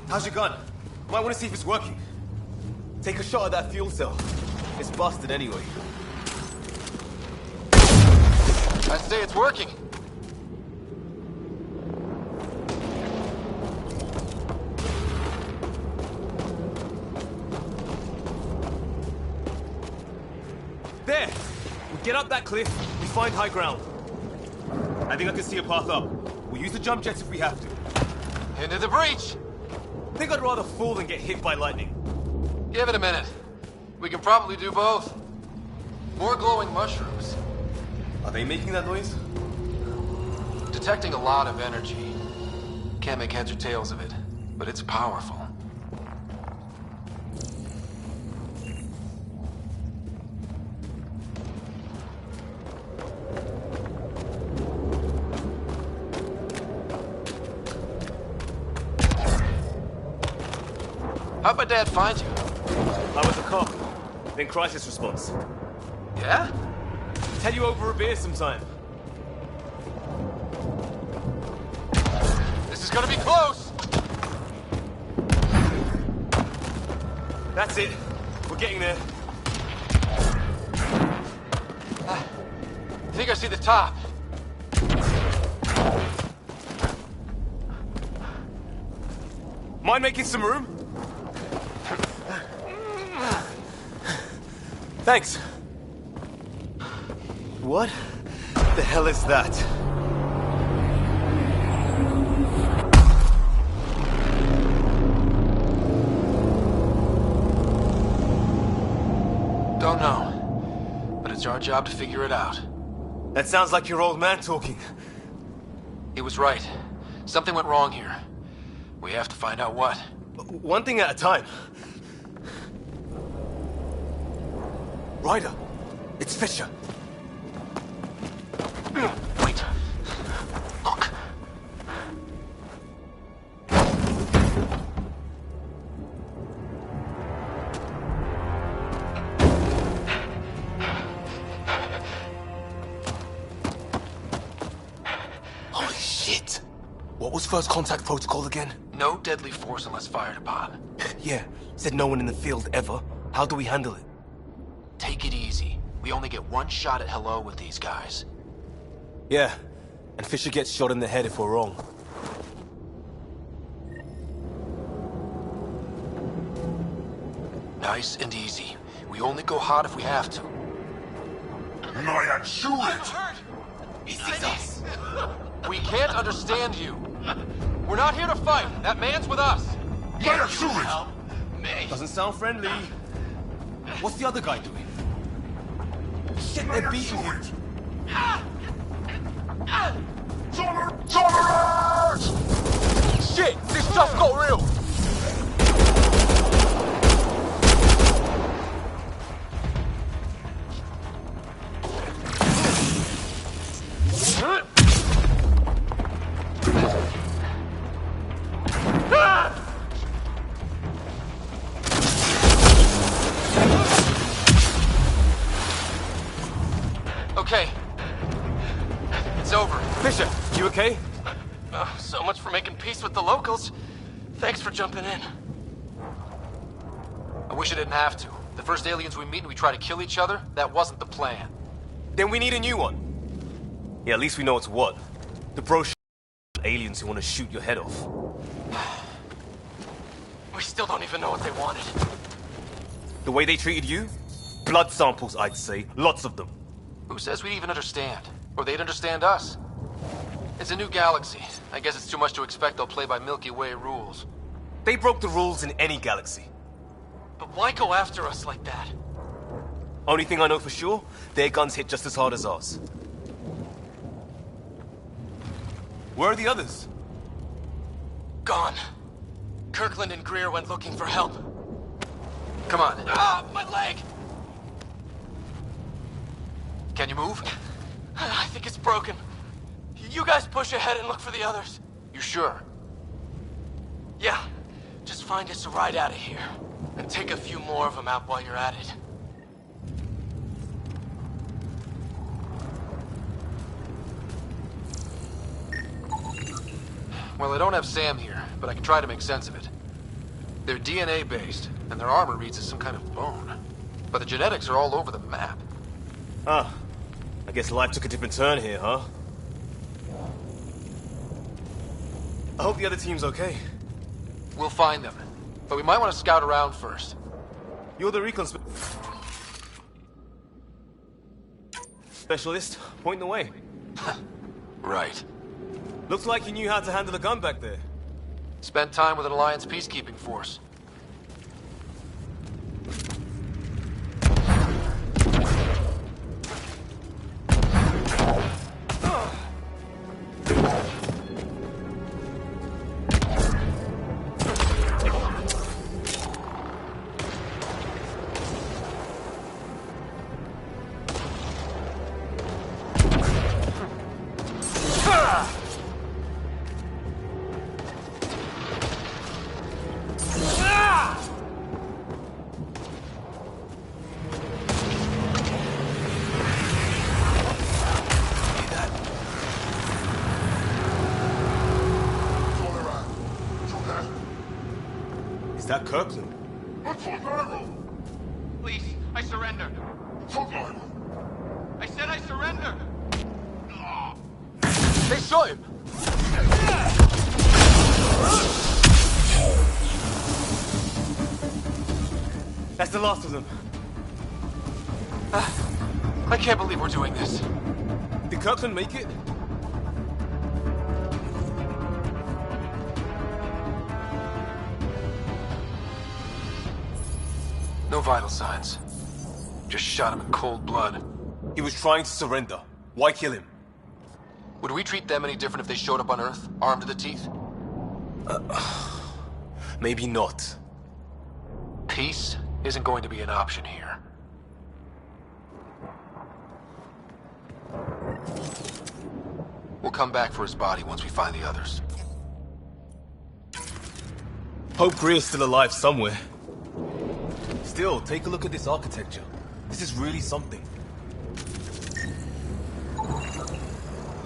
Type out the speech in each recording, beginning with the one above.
How's your gun? Might want to see if it's working. Take a shot at that fuel cell. It's busted anyway. I'd say it's working. There! We get up that cliff, we find high ground. I think I can see a path up. We'll use the jump jets if we have to. Into the breach! I think I'd rather fall than get hit by lightning. Give it a minute. We can probably do both. More glowing mushrooms. Are they making that noise? Detecting a lot of energy. Can't make heads or tails of it, but it's powerful. How'd my dad find you? I was a cop, then crisis response. Yeah? Tell you over a beer sometime. This is gonna be close! That's it. We're getting there. I think I see the top. Mind making some room? Thanks. What the hell is that? Don't know, but it's our job to figure it out. That sounds like your old man talking. He was right. Something went wrong here. We have to find out what. One thing at a time. Ryder, it's Fisher. Wait. Look. Holy shit! What was first contact protocol again? No deadly force unless fired upon. Yeah, said no one in the field ever. How do we handle it? Take it easy. We only get one shot at hello with these guys. Yeah, and Fisher gets shot in the head if we're wrong. Nice and easy. We only go hot if we have to. He sees us. We can't understand you. We're not here to fight. That man's with us. Doesn't sound friendly. What's the other guy doing? Shit, they're beating him. Shit, this stuff got real. Okay. It's over. Fisher, you okay? So much for making peace with the locals. Thanks for jumping in. I wish I didn't have to. The first aliens we meet and we try to kill each other, that wasn't the plan. Then we need a new one. Yeah, at least we know it's what. The bro aliens who want to shoot your head off. We still don't even know what they wanted. The way they treated you? Blood samples, I'd say. Lots of them. Who says we'd even understand? Or they'd understand us? It's a new galaxy. I guess it's too much to expect they'll play by Milky Way rules. They broke the rules in any galaxy. But why go after us like that? Only thing I know for sure, their guns hit just as hard as ours. Where are the others? Gone. Kirkland and Greer went looking for help. Come on. Ah, my leg! Can you move? I think it's broken. You guys push ahead and look for the others. You sure? Yeah. Just find us a ride out of here. And take a few more of them out while you're at it. Well, I don't have Sam here, but I can try to make sense of it. They're DNA-based, and their armor reads as some kind of bone. But the genetics are all over the map. Ah, I guess life took a different turn here, huh? I hope the other team's okay. We'll find them, but we might want to scout around first. You're the recon specialist. Point the way. Right. Looks like you knew how to handle a gun back there. Spent time with an Alliance peacekeeping force. Is that Kirkland? Please, I surrender. I said I surrender. They saw him. That's the last of them. I can't believe we're doing this. Did Kirkland make it? No vital signs. Just shot him in cold blood. He was trying to surrender. Why kill him? Would we treat them any different if they showed up on Earth, armed to the teeth? Maybe not. Peace isn't going to be an option here. We'll come back for his body once we find the others. Hope Greer's still alive somewhere. Still, take a look at this architecture. This is really something.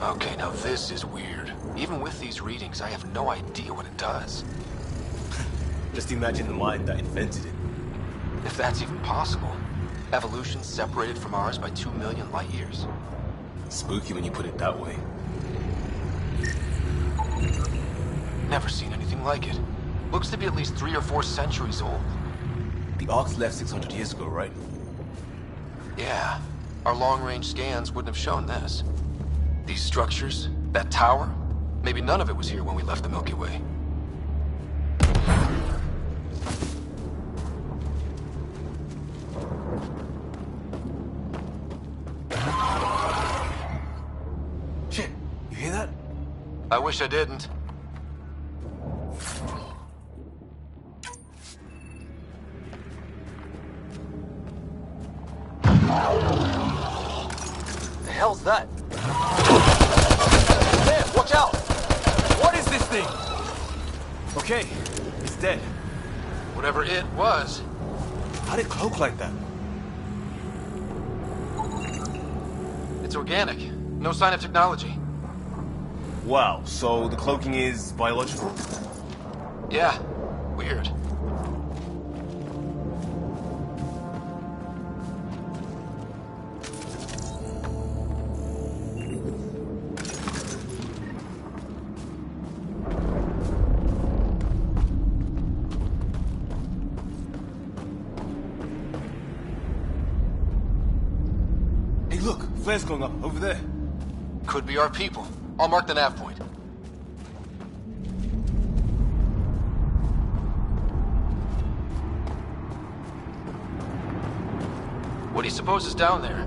Okay, now this is weird. Even with these readings, I have no idea what it does. Just imagine the mind that invented it. If that's even possible. Evolution separated from ours by 2 million light years. Spooky when you put it that way. Never seen anything like it. Looks to be at least 3 or 4 centuries old. The Ark's left 600 years ago, right? Yeah. Our long-range scans wouldn't have shown this. These structures, that tower, maybe none of it was here when we left the Milky Way. Shit, you hear that? I wish I didn't. The hell's that? Man, watch out! What is this thing? Okay, it's dead. Whatever it was. How did it cloak like that? It's organic. No sign of technology. Wow, so the cloaking is biological? Yeah, weird. Hey look, flares going up, over there. Could be our people. I'll mark the nav point. What do you suppose is down there?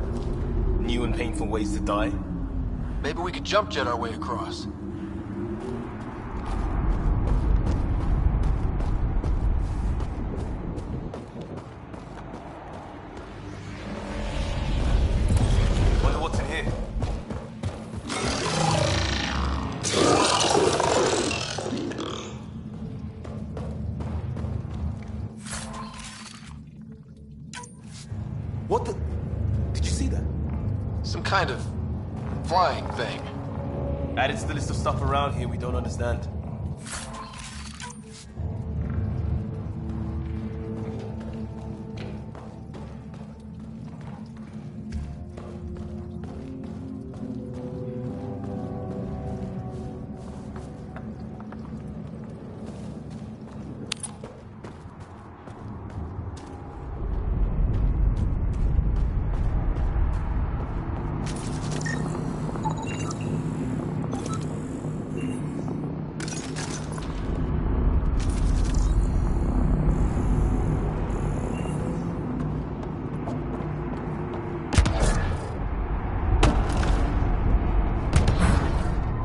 New and painful ways to die? Maybe we could jump jet our way across. Wonder what's in here. What the? Did you see that? Some kind of flying thing. Added to the list of stuff around here we don't understand.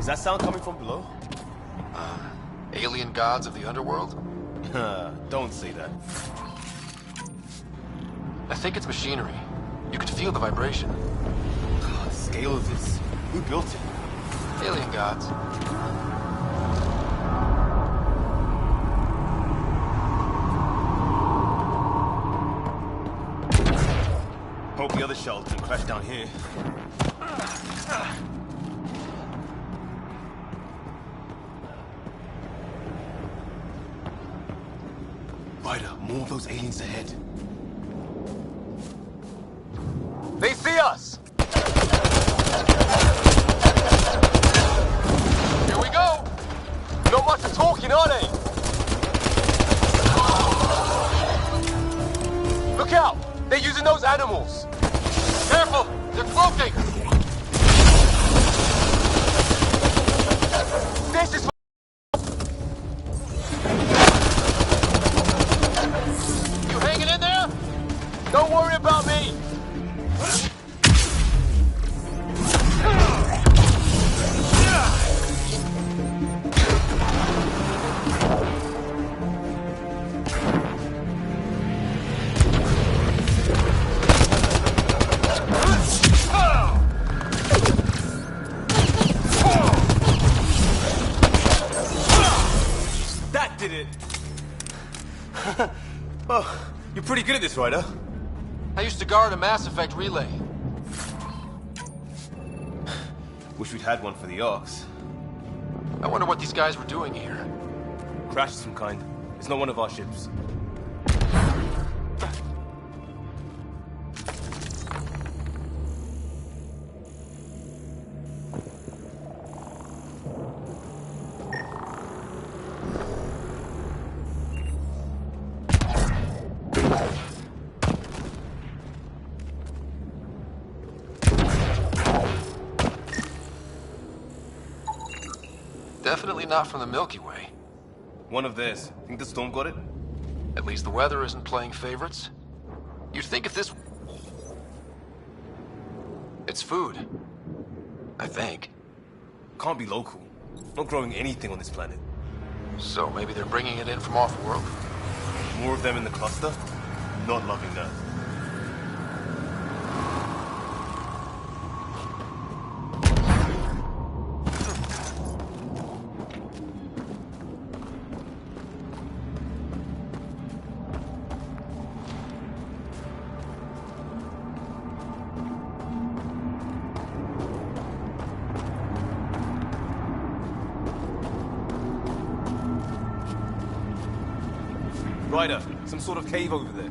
that sound coming from below? Alien gods of the underworld? Don't say that. I think it's machinery. You could feel the vibration. The scale of this. Who built it? Alien gods. Hope the other shells didn't crash down here. Ryder, more of those aliens ahead. They see us! Here we go! Not much of talking, are they? Look out! They're using those animals! Careful! They're cloaking! This is... You hanging in there? Don't worry about me! That did it! Oh, you're pretty good at this, Ryder. I used to guard a Mass Effect relay. Wish we'd had one for the Arks. I wonder what these guys were doing here. Crash of some kind. It's not one of our ships. Definitely not from the Milky Way. One of theirs. Think the storm got it? At least the weather isn't playing favorites. You'd think if this... It's food. I think. Can't be local. Not growing anything on this planet. So maybe they're bringing it in from off-world? More of them in the cluster? Not loving that. Ryder, some sort of cave over there.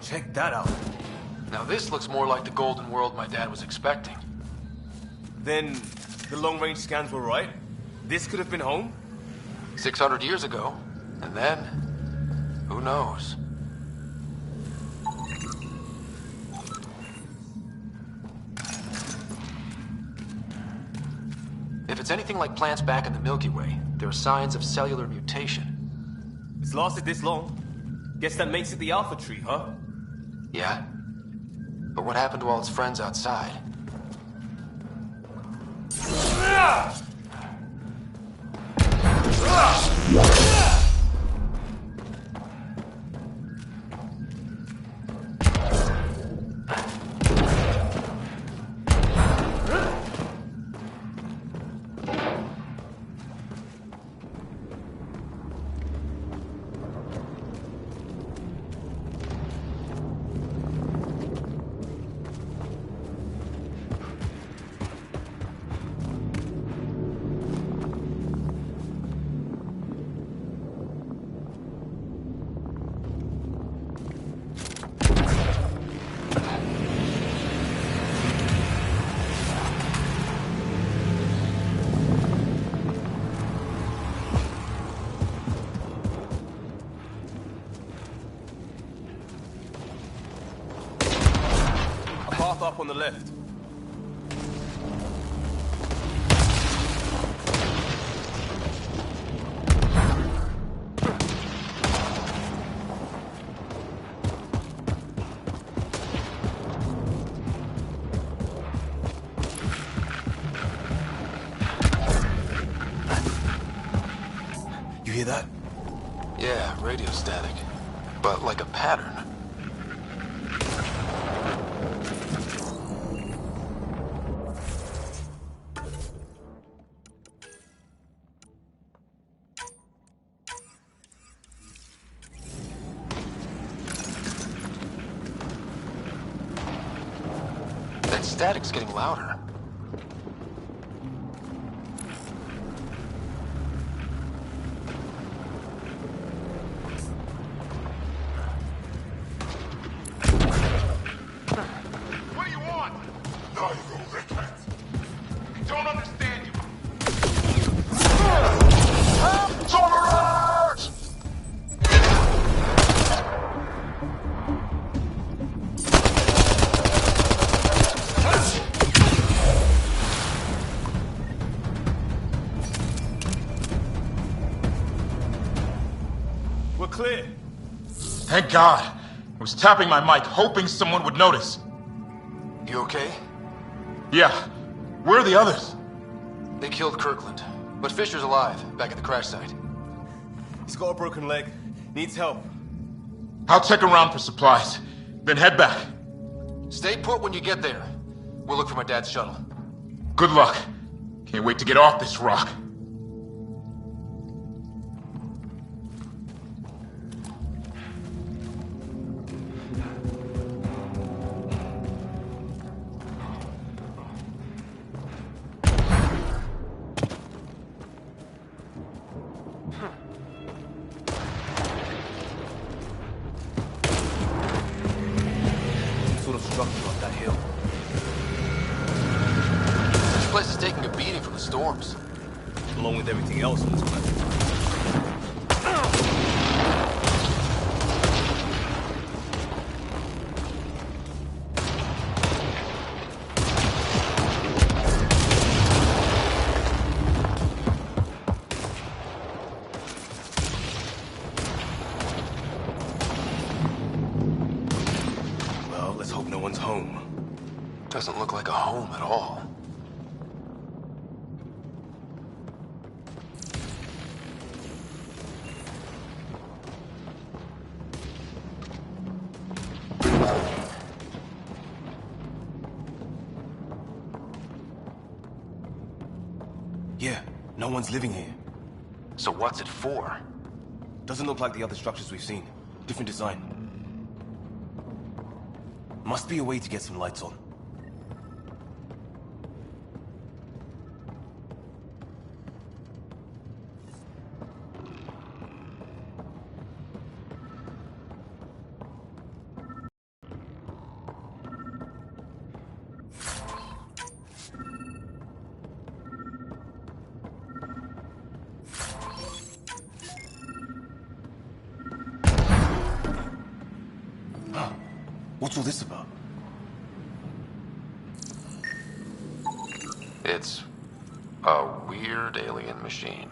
Check that out. Now this looks more like the golden world my dad was expecting. Then, the long-range scans were right? This could have been home? 600 years ago. And then, who knows? If it's anything like plants back in the Milky Way, there are signs of cellular mutation. It's lasted this long. Guess that makes it the Alpha Tree, huh? Yeah? But what happened to all its friends outside? up on the left. You hear that? Yeah, radio static. But like a pattern. That static's getting louder. What do you want? Neither, Rickett. Don't understand you. Tolerate! We're clear. Thank God. I was tapping my mic, hoping someone would notice. You okay? Yeah. Where are the others? They killed Kirkland. But Fisher's alive, back at the crash site. He's got a broken leg. Needs help. I'll check around for supplies, then head back. Stay put when you get there. We'll look for my dad's shuttle. Good luck. Can't wait to get off this rock. Sort of structure on that hill. This place is taking a beating from the storms. Along with everything else on this planet. Well, let's hope no one's home. Doesn't look like a home at all. Yeah, no one's living here. So what's it for? Doesn't look like the other structures we've seen. Different design. Must be a way to get some lights on. What's all this about? It's a weird alien machine.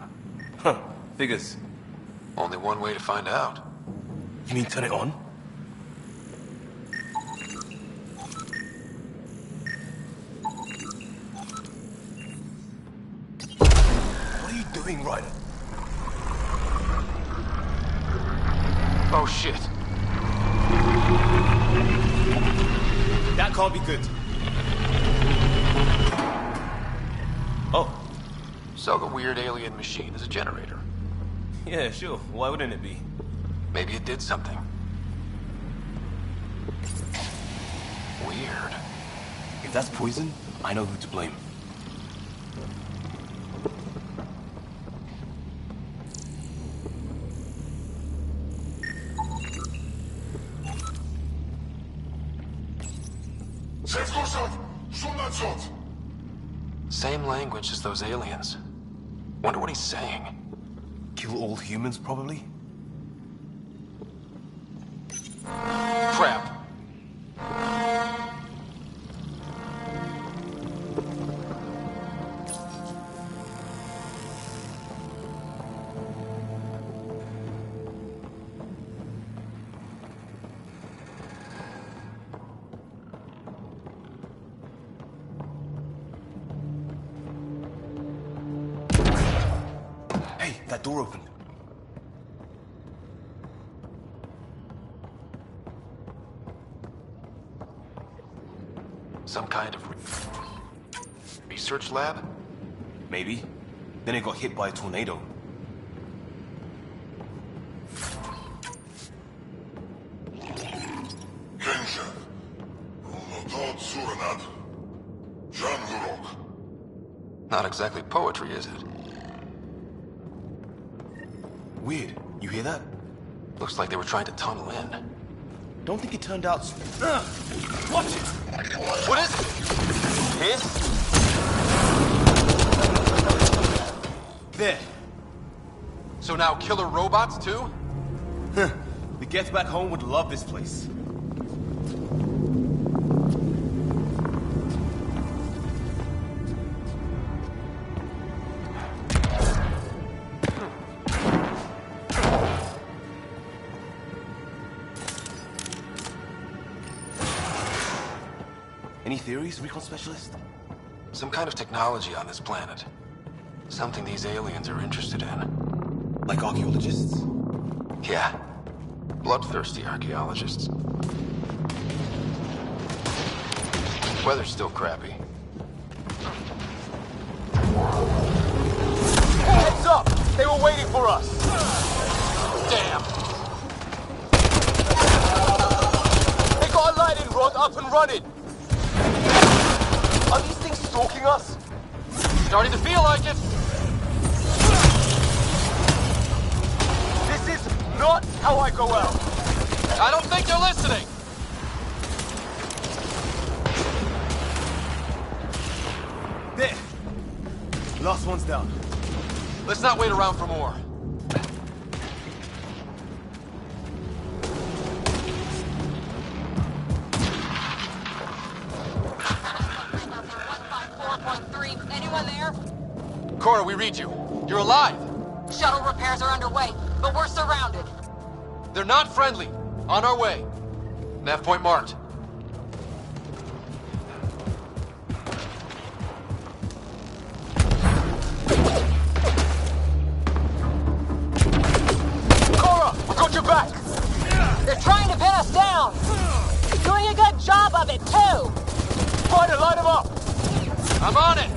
Huh, figures. Only one way to find out. You mean turn it on? What are you doing, Ryder? Oh shit. That can't be good. Oh, So the weird alien machine is a generator. yeah, sure. Why wouldn't it be? Maybe it did something. Weird. If that's poison, I know who to blame. Same language as those aliens. Wonder what he's saying. Kill all humans, probably? Crap. that door open. Some kind of research lab? Maybe. Then it got hit by a tornado. Not exactly poetry, is it? Weird. You hear that? Looks like they were trying to tunnel in. Don't think it turned out... Watch it! What is it? Here? There. So now killer robots, too? The Geth back home would love this place. Any theories, Recon Specialist? Some kind of technology on this planet. Something these aliens are interested in. Like archaeologists? Yeah. Bloodthirsty archaeologists. Weather's still crappy. Heads up! They were waiting for us! Damn! They got a lightning rod up and running! Are these things stalking us? Starting to feel like it! This is not how I go out! I don't think they're listening! There! Last one's down. Let's not wait around for more. Anyone there? Cora, we read you. You're alive! Shuttle repairs are underway, but we're surrounded. They're not friendly. On our way. Nav point marked. Cora! I got your back! They're trying to pin us down! Doing a good job of it, too! Try to light them up! I'm on it!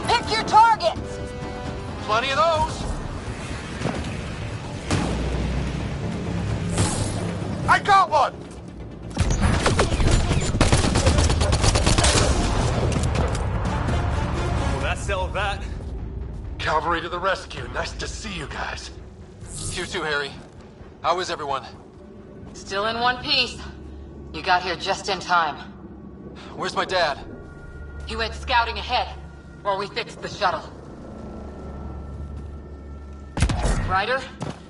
Pick your targets! Plenty of those! I got one! Well, that settled that. Cavalry to the rescue. Nice to see you guys. You too, Harry. How is everyone? Still in one piece. You got here just in time. Where's my dad? He went scouting ahead, while we fixed the shuttle. Ryder,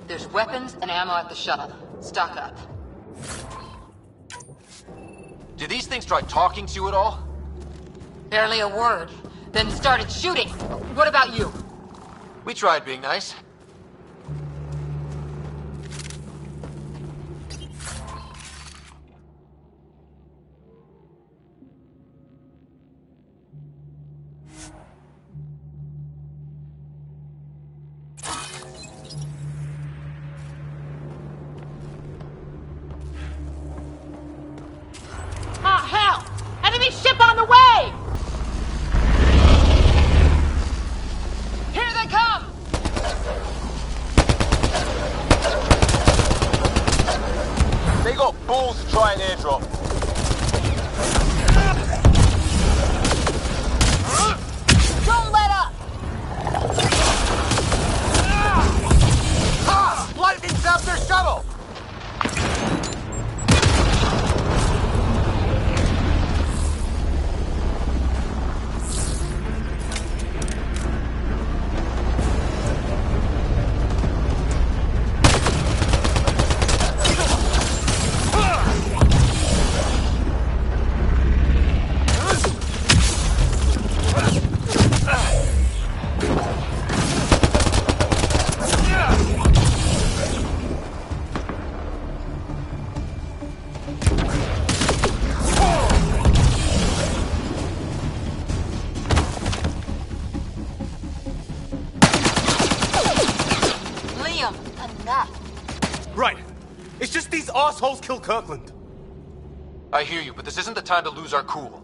there's weapons and ammo at the shuttle. Stock up. Did these things try talking to you at all? Barely a word, then started shooting. What about you? We tried being nice. Ah, hell! Enemy ship on the way! Here they come! Those holes killed Kirkland. I hear you, but this isn't the time to lose our cool.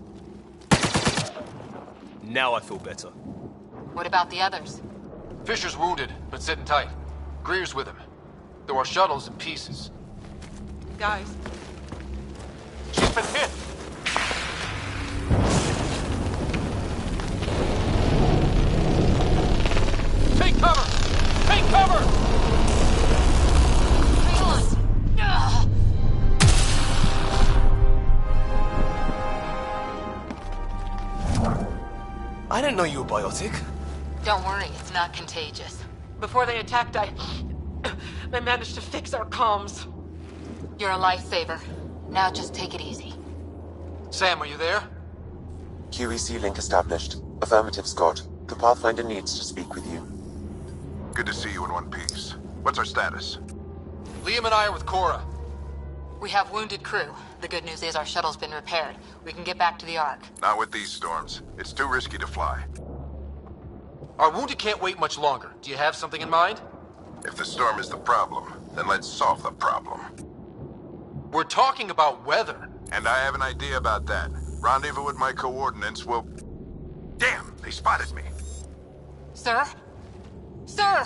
Now I feel better. What about the others? Fisher's wounded, but sitting tight. Greer's with him. There are shuttles in pieces. Guys, She's been hit! Take cover! Take cover! Hang on! Ugh. I didn't know you were biotic. Don't worry, it's not contagious. before they attacked, I managed to fix our comms. You're a lifesaver. Now just take it easy. Sam, are you there? QEC link established. Affirmative, Scott. The Pathfinder needs to speak with you. Good to see you in one piece. What's our status? Liam and I are with Cora. We have wounded crew. The good news is our shuttle's been repaired. We can get back to the Ark. Not with these storms. It's too risky to fly. Our wounded can't wait much longer. Do you have something in mind? If the storm is the problem, then let's solve the problem. We're talking about weather. And I have an idea about that. Rendezvous with my coordinates will... Damn, they spotted me. Sir? Sir!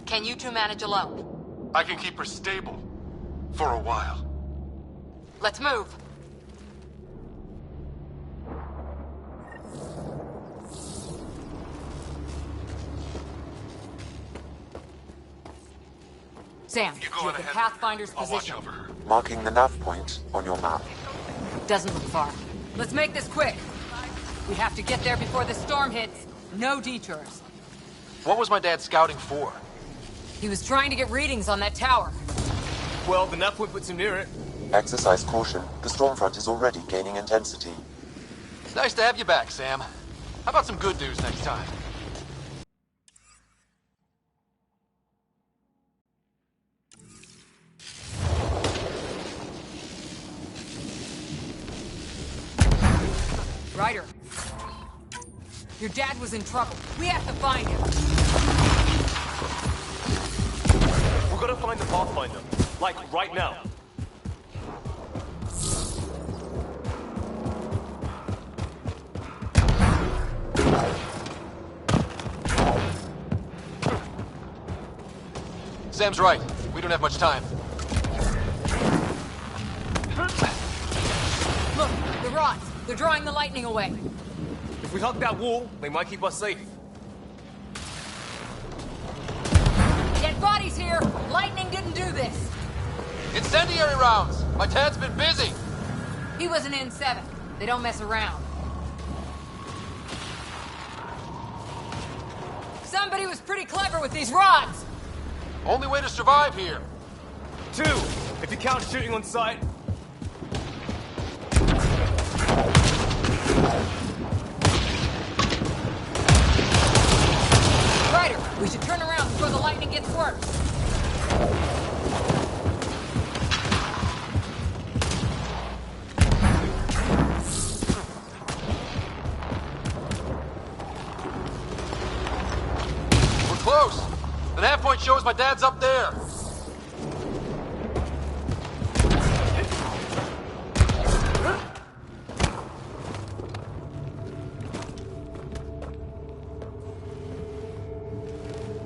Can you two manage alone? I can keep her stable. For a while. Let's move. Sam, You go you're on the ahead. Pathfinder's I'll watch position. over her. Marking the nav point on your map. Doesn't look far. Let's make this quick. We have to get there before the storm hits. No detours. What was my dad scouting for? He was trying to get readings on that tower. Well, the nav point puts him near it. Exercise caution. The storm front is already gaining intensity. It's nice to have you back, Sam. How about some good news next time? Ryder. Your dad was in trouble. We have to find him. We've got to find the Pathfinder. Like, right now. Sam's right. We don't have much time. Look, the rods. They're drawing the lightning away. If we hug that wall, they might keep us safe. Dead bodies here. Lightning didn't do this. Incendiary rounds! My dad's been busy! He was an N7. They don't mess around. Somebody was pretty clever with these rods. Only way to survive here. 2, if you count shooting on sight. Ryder, we should turn around before the lightning gets worse. We're close. The nav point shows my dad's up there.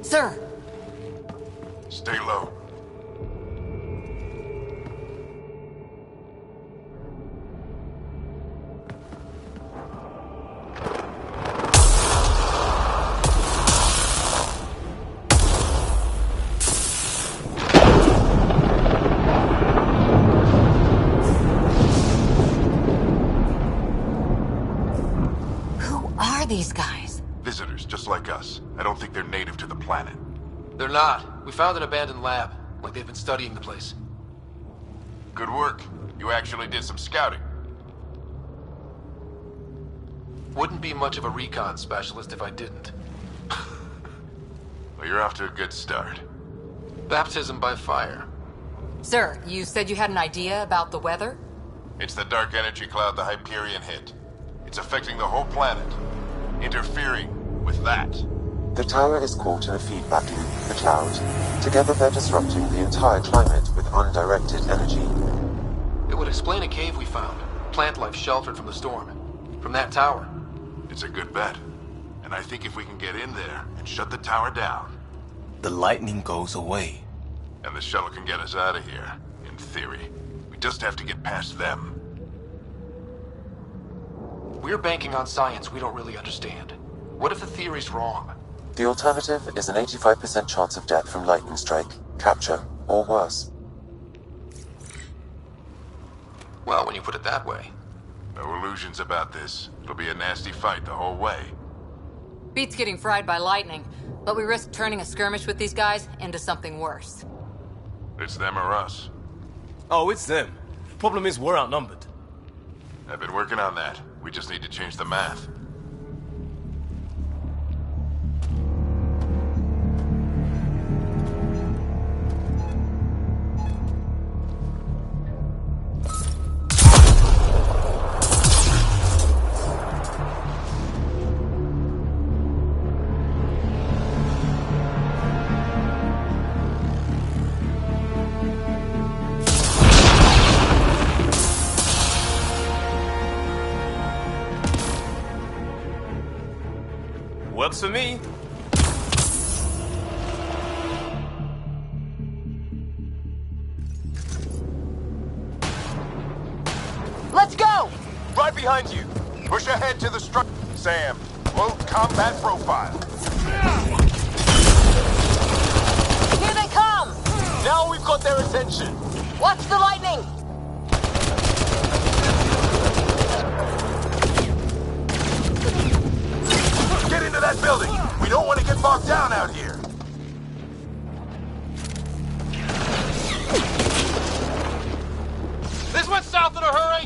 Sir, Stay low. who are these guys? Visitors, just like us. I don't think they're native to the planet. They're not. We found an abandoned lab. Like they've been studying the place. Good work. You actually did some scouting. Wouldn't be much of a recon specialist if I didn't. Well, you're off to a good start. Baptism by fire. Sir, you said you had an idea about the weather? It's the dark energy cloud the Hyperion hit. It's affecting the whole planet. Interfering with that. The tower is caught in a feedback loop, the cloud. Together they're disrupting the entire climate with undirected energy. It would explain a cave we found. Plant life sheltered from the storm. From that tower. It's a good bet. And I think if we can get in there and shut the tower down... The lightning goes away. And the shuttle can get us out of here, in theory. We just have to get past them. We're banking on science we don't really understand. What if the theory's wrong? The alternative is an 85% chance of death from lightning strike, capture, or worse. Well, when you put it that way. No illusions about this. It'll be a nasty fight the whole way. Beats getting fried by lightning, but we risk turning a skirmish with these guys into something worse. It's them or us. Oh, it's them. Problem is, we're outnumbered. I've been working on that. We just need to change the math. Works for me. Let's go! Right behind you. Push ahead to the structure. Sam, full combat profile. Here they come! Now we've got their attention. Watch the lightning! Get into that building. We don't want to get bogged down out here. This went south in a hurry!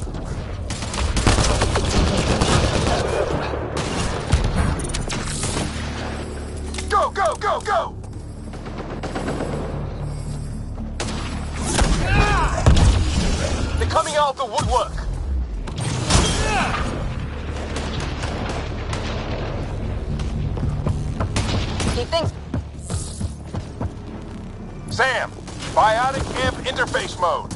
Go, go, go, go! They're coming out of the woodwork! He thinks... Sam, biotic amp interface mode.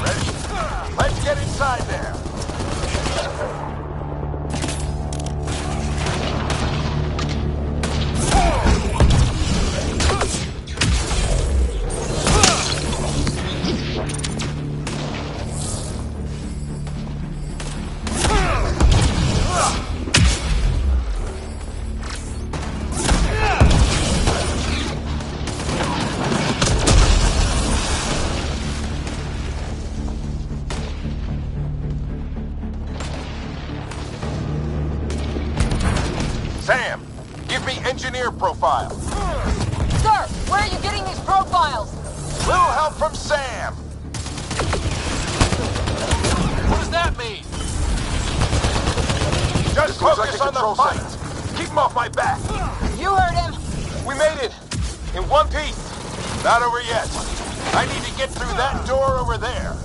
Ready? Let's get inside there. Sam, give me engineer profile. Sir, where are you getting these profiles? Little help from Sam. What does that mean? Just focus on the fight. Keep him off my back. You heard him! We made it. In one piece. Not over yet. I need to get through that door over there.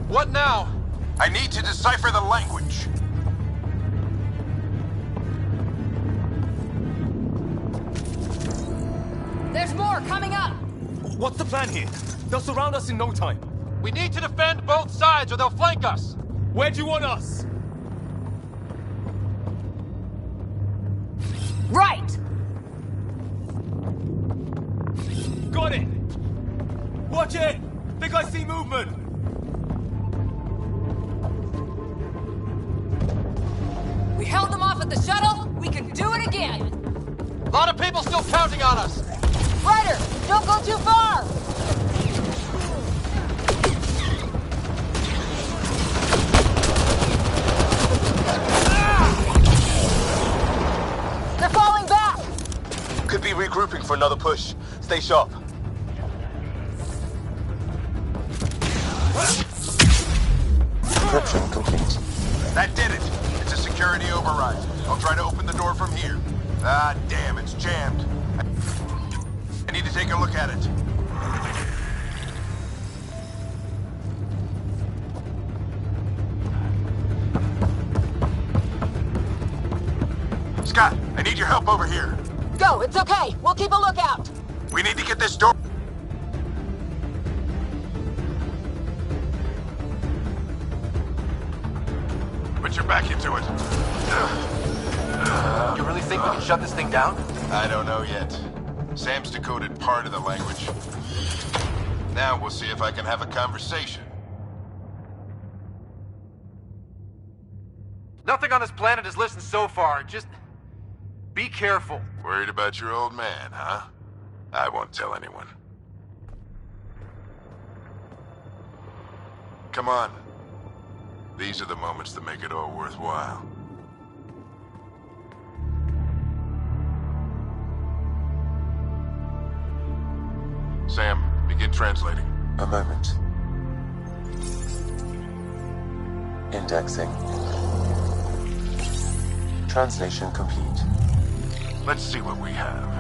What now? I need to decipher the language. There's more coming up! What's the plan here? They'll surround us in no time. We need to defend both sides or they'll flank us! Where do you want us? Right! Got it! Watch it! Think I see movement! We held them off at the shuttle, we can do it again! A lot of people still counting on us! Ryder, don't go too far! They're following for another push. Stay sharp. Encryption complete. That did it. It's a security override. I'll try to open the door from here. Ah, damn, it's jammed. I need to take a look at it. Scott, I need your help over here. Go, it's okay. We'll keep a lookout. We need to get this door. Put your back into it. You really think we can shut this thing down? I don't know yet. Sam's decoded part of the language. Now we'll see if I can have a conversation. Nothing on this planet has listened so far. Just be careful. Worried about your old man, huh? I won't tell anyone. Come on. These are the moments that make it all worthwhile. Sam, begin translating. A moment. Indexing. Translation complete. Let's see what we have.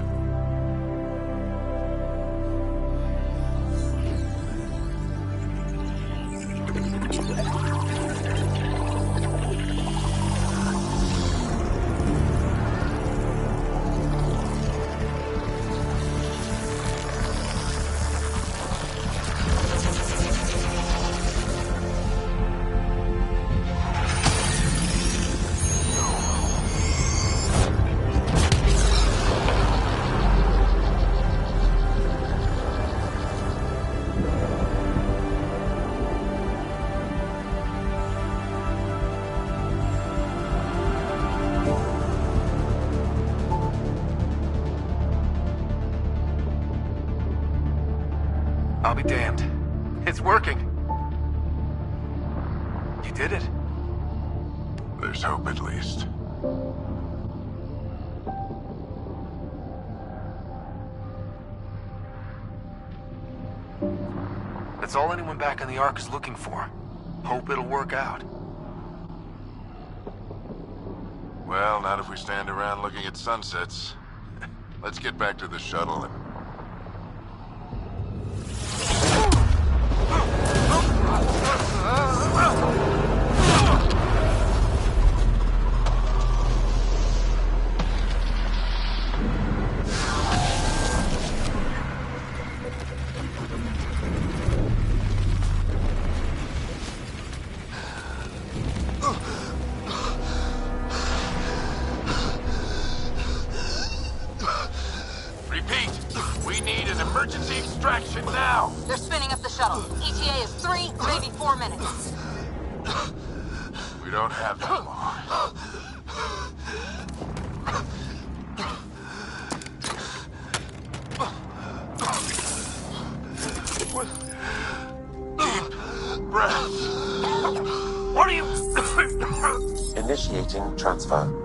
I'll be damned. It's working. You did it. There's hope at least. That's all anyone back in the Ark is looking for. Hope it'll work out. Well, not if we stand around looking at sunsets. Let's get back to the shuttle and... emergency extraction now! They're spinning up the shuttle. ETA is 3, maybe 4 minutes. We don't have that long. Deep breath. What are you... Initiating transfer.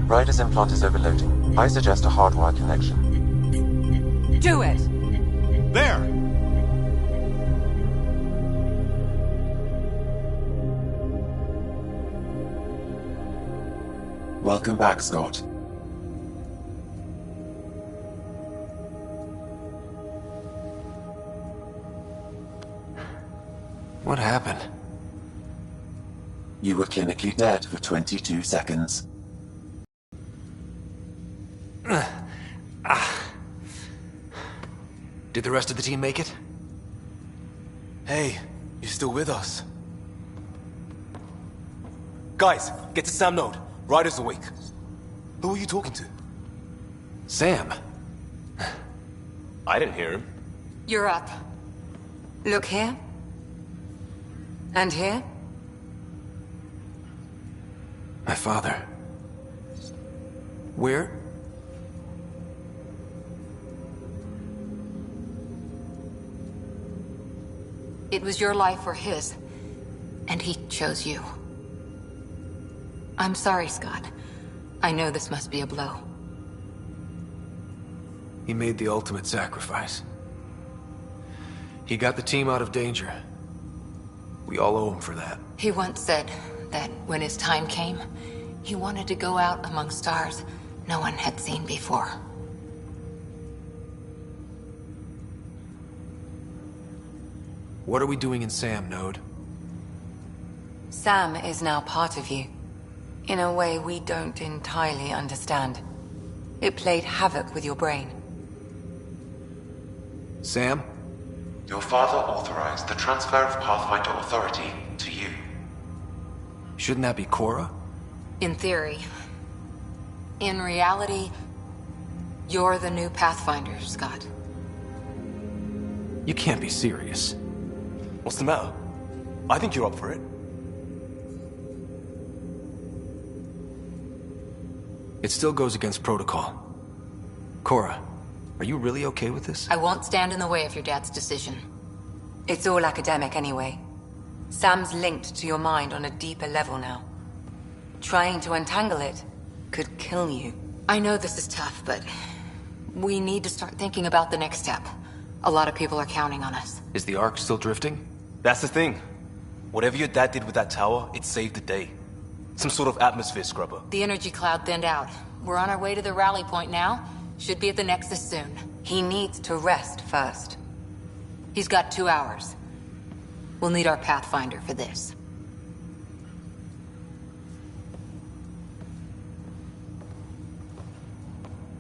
Rider's implant is overloading. I suggest a hardwire connection. Do it! There! Welcome back, Scott. What happened? You were clinically dead for 22 seconds. Did the rest of the team make it? Hey, you're still with us. Guys, get to Sam Node. Ryder's awake. Who are you talking to? Sam. I didn't hear him. You're up. Look here. And here. My father. Where? It was your life or his. And he chose you. I'm sorry, Scott. I know this must be a blow. He made the ultimate sacrifice. He got the team out of danger. We all owe him for that. He once said that when his time came, he wanted to go out among stars no one had seen before. What are we doing in Sam, Node? Sam is now part of you. In a way we don't entirely understand. It played havoc with your brain. Sam? Your father authorized the transfer of Pathfinder authority to you. Shouldn't that be Cora? In theory. In reality, you're the new Pathfinder, Scott. You can't be serious. What's the matter? I think you're up for it. It still goes against protocol. Cora, are you really okay with this? I won't stand in the way of your dad's decision. It's all academic anyway. Sam's linked to your mind on a deeper level now. Trying to untangle it could kill you. I know this is tough, but we need to start thinking about the next step. A lot of people are counting on us. Is the Ark still drifting? That's the thing. Whatever your dad did with that tower, it saved the day. Some sort of atmosphere scrubber. The energy cloud thinned out. We're on our way to the rally point now. Should be at the Nexus soon. He needs to rest first. He's got 2 hours. We'll need our Pathfinder for this.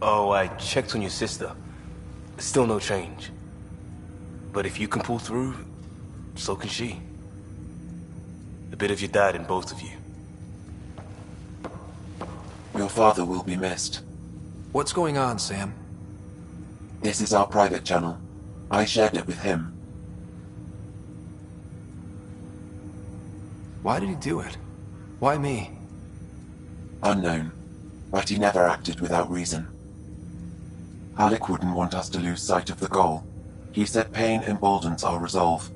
Oh, I checked on your sister. Still no change. But if you can pull through, so can she. A bit of your dad in both of you. Your father will be missed. What's going on, Sam? This is our private channel. I shared it with him. Why did he do it? Why me? Unknown, but he never acted without reason. Alec wouldn't want us to lose sight of the goal. He said pain emboldens our resolve.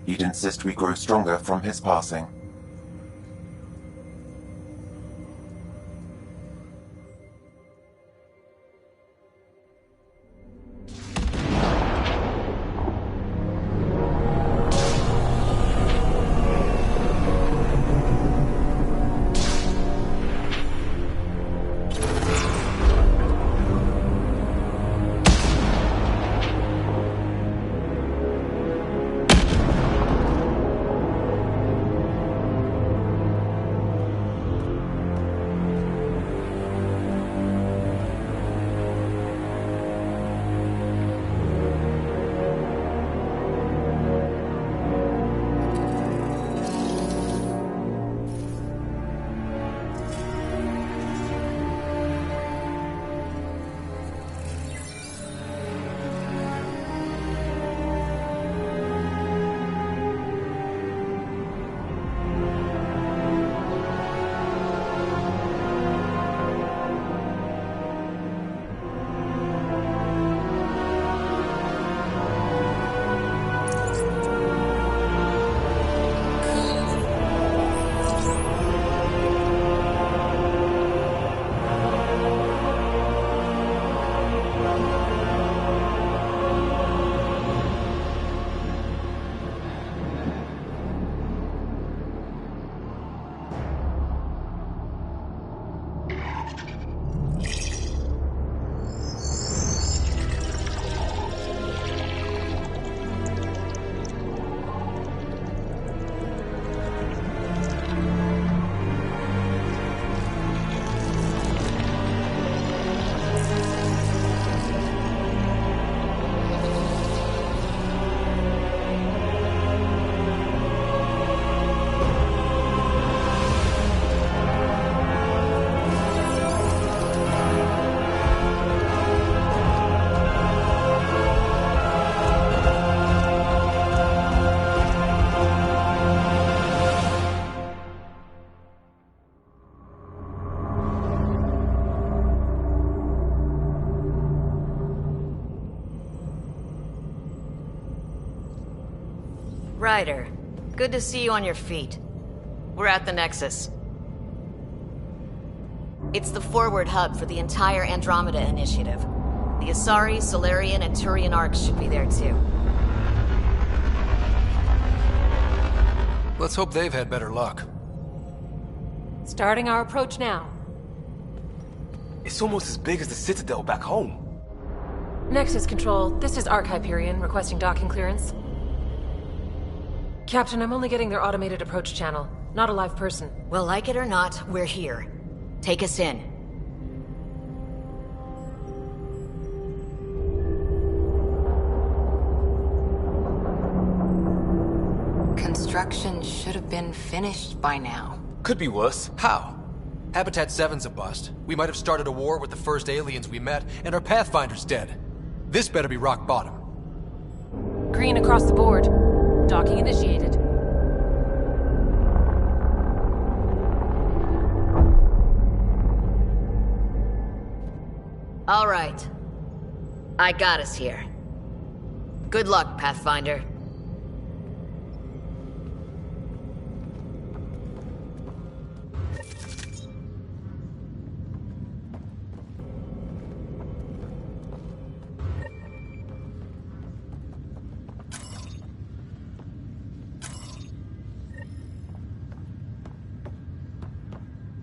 He'd insist we grow stronger from his passing. Ryder, good to see you on your feet. We're at the Nexus. It's the forward hub for the entire Andromeda initiative. The Asari, Solarian, and Turian arcs should be there too. Let's hope they've had better luck. Starting our approach now. It's almost as big as the Citadel back home. Nexus Control, this is Arc Hyperion requesting docking clearance. Captain, I'm only getting their automated approach channel, not a live person. Well, like it or not, we're here. Take us in. Construction should have been finished by now. Could be worse. How? Habitat 7's a bust. We might have started a war with the first aliens we met, and our Pathfinder's dead. This better be rock bottom. Green across the board. Docking initiated. All right. I got us here. Good luck, Pathfinder.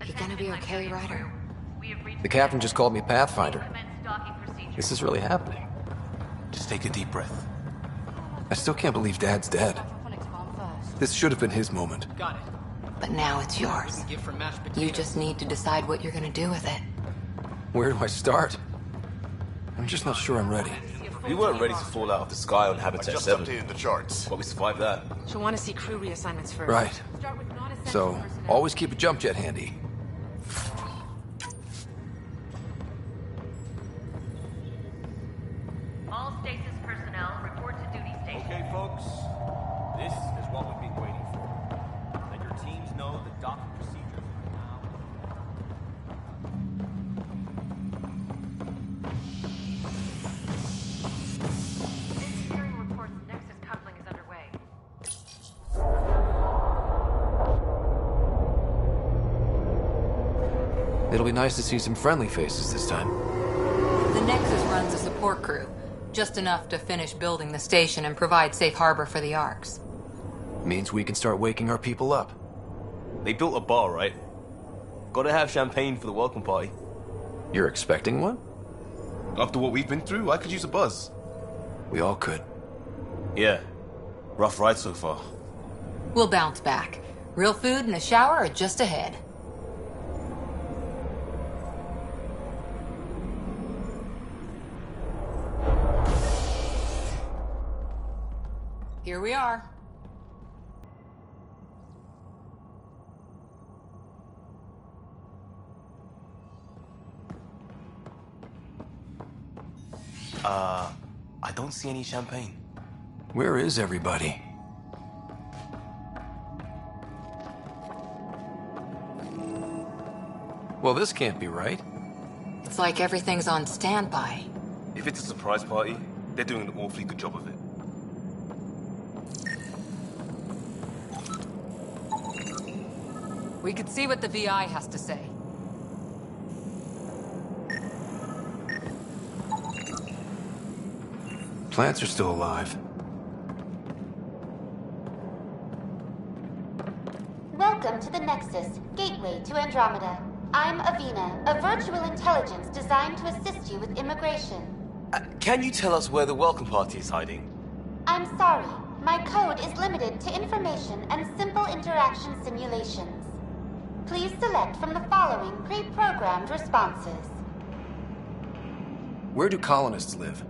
You gonna be okay, Ryder? The captain just called me Pathfinder. This is really happening. Just take a deep breath. I still can't believe Dad's dead. This should have been his moment. Got it. But now it's yours. Give for mashed You potatoes. just need to decide what you're gonna do with it. Where do I start? I'm just not sure I'm ready. We weren't ready to fall out of the sky on Habitat Just 7. updated the charts. But we survived that. She'll want to see crew reassignments first. Right. So, always keep a jump jet handy. All stasis personnel report to duty station. Okay, folks. This is what we've been waiting for. Let your teams know the docking procedures are now. Engineering reports Nexus coupling is underway. It'll be nice to see some friendly faces this time. The Nexus runs a support crew. Just enough to finish building the station and provide safe harbor for the arcs. Means we can start waking our people up. They built a bar, right? Gotta have champagne for the welcome party. You're expecting one? After what we've been through, I could use a buzz. We all could. Yeah. Rough ride so far. We'll bounce back. Real food and a shower are just ahead. Here we are. I don't see any champagne. Where is everybody? Well, this can't be right. It's like everything's on standby. If it's a surprise party, they're doing an awfully good job of it. We could see what the VI has to say. Plants are still alive. Welcome to the Nexus, gateway to Andromeda. I'm Avina, a virtual intelligence designed to assist you with immigration. Can you tell us where the welcome party is hiding? I'm sorry, my code is limited to information and simple interaction simulations. Please select from the following pre-programmed responses. Where do colonists live?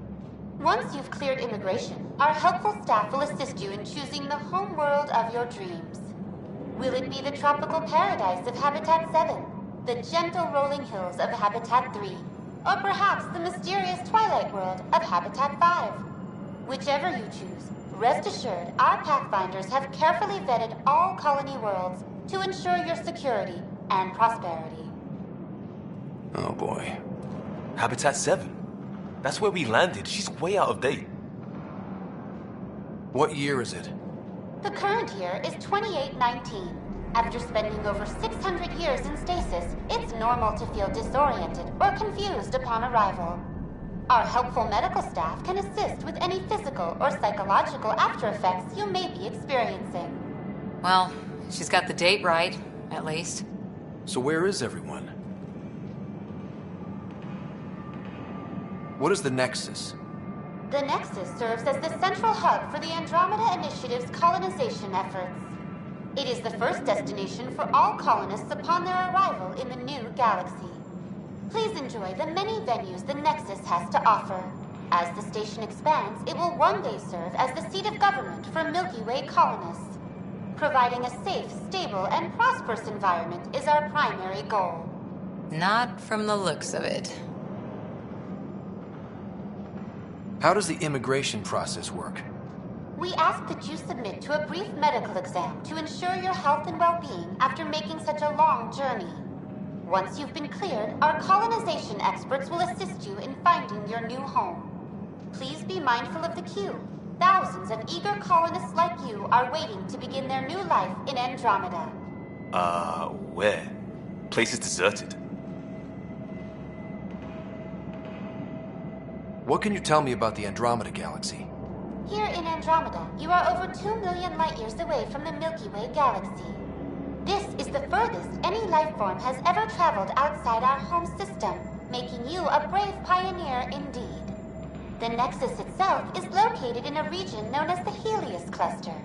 Once you've cleared immigration, our helpful staff will assist you in choosing the home world of your dreams. Will it be the tropical paradise of Habitat 7, the gentle rolling hills of Habitat 3, or perhaps the mysterious twilight world of Habitat 5? Whichever you choose, rest assured our Pathfinders have carefully vetted all colony worlds to ensure your security and prosperity. Oh boy. Habitat 7. That's where we landed. She's way out of date. What year is it? The current year is 2819. After spending over 600 years in stasis, it's normal to feel disoriented or confused upon arrival. Our helpful medical staff can assist with any physical or psychological after effects you may be experiencing. Well, she's got the date right, at least. So where is everyone? What is the Nexus? The Nexus serves as the central hub for the Andromeda Initiative's colonization efforts. It is the first destination for all colonists upon their arrival in the new galaxy. Please enjoy the many venues the Nexus has to offer. As the station expands, it will one day serve as the seat of government for Milky Way colonists. Providing a safe, stable, and prosperous environment is our primary goal. Not from the looks of it. How does the immigration process work? We ask that you submit to a brief medical exam to ensure your health and well-being after making such a long journey. Once you've been cleared, our colonization experts will assist you in finding your new home. Please be mindful of the queue. Thousands of eager colonists like you are waiting to begin their new life in Andromeda. Where? Place is deserted. What can you tell me about the Andromeda galaxy? Here in Andromeda, you are over 2 million light-years away from the Milky Way galaxy. This is the furthest any life form has ever traveled outside our home system, making you a brave pioneer indeed. The Nexus itself is located in a region known as the Helios Cluster.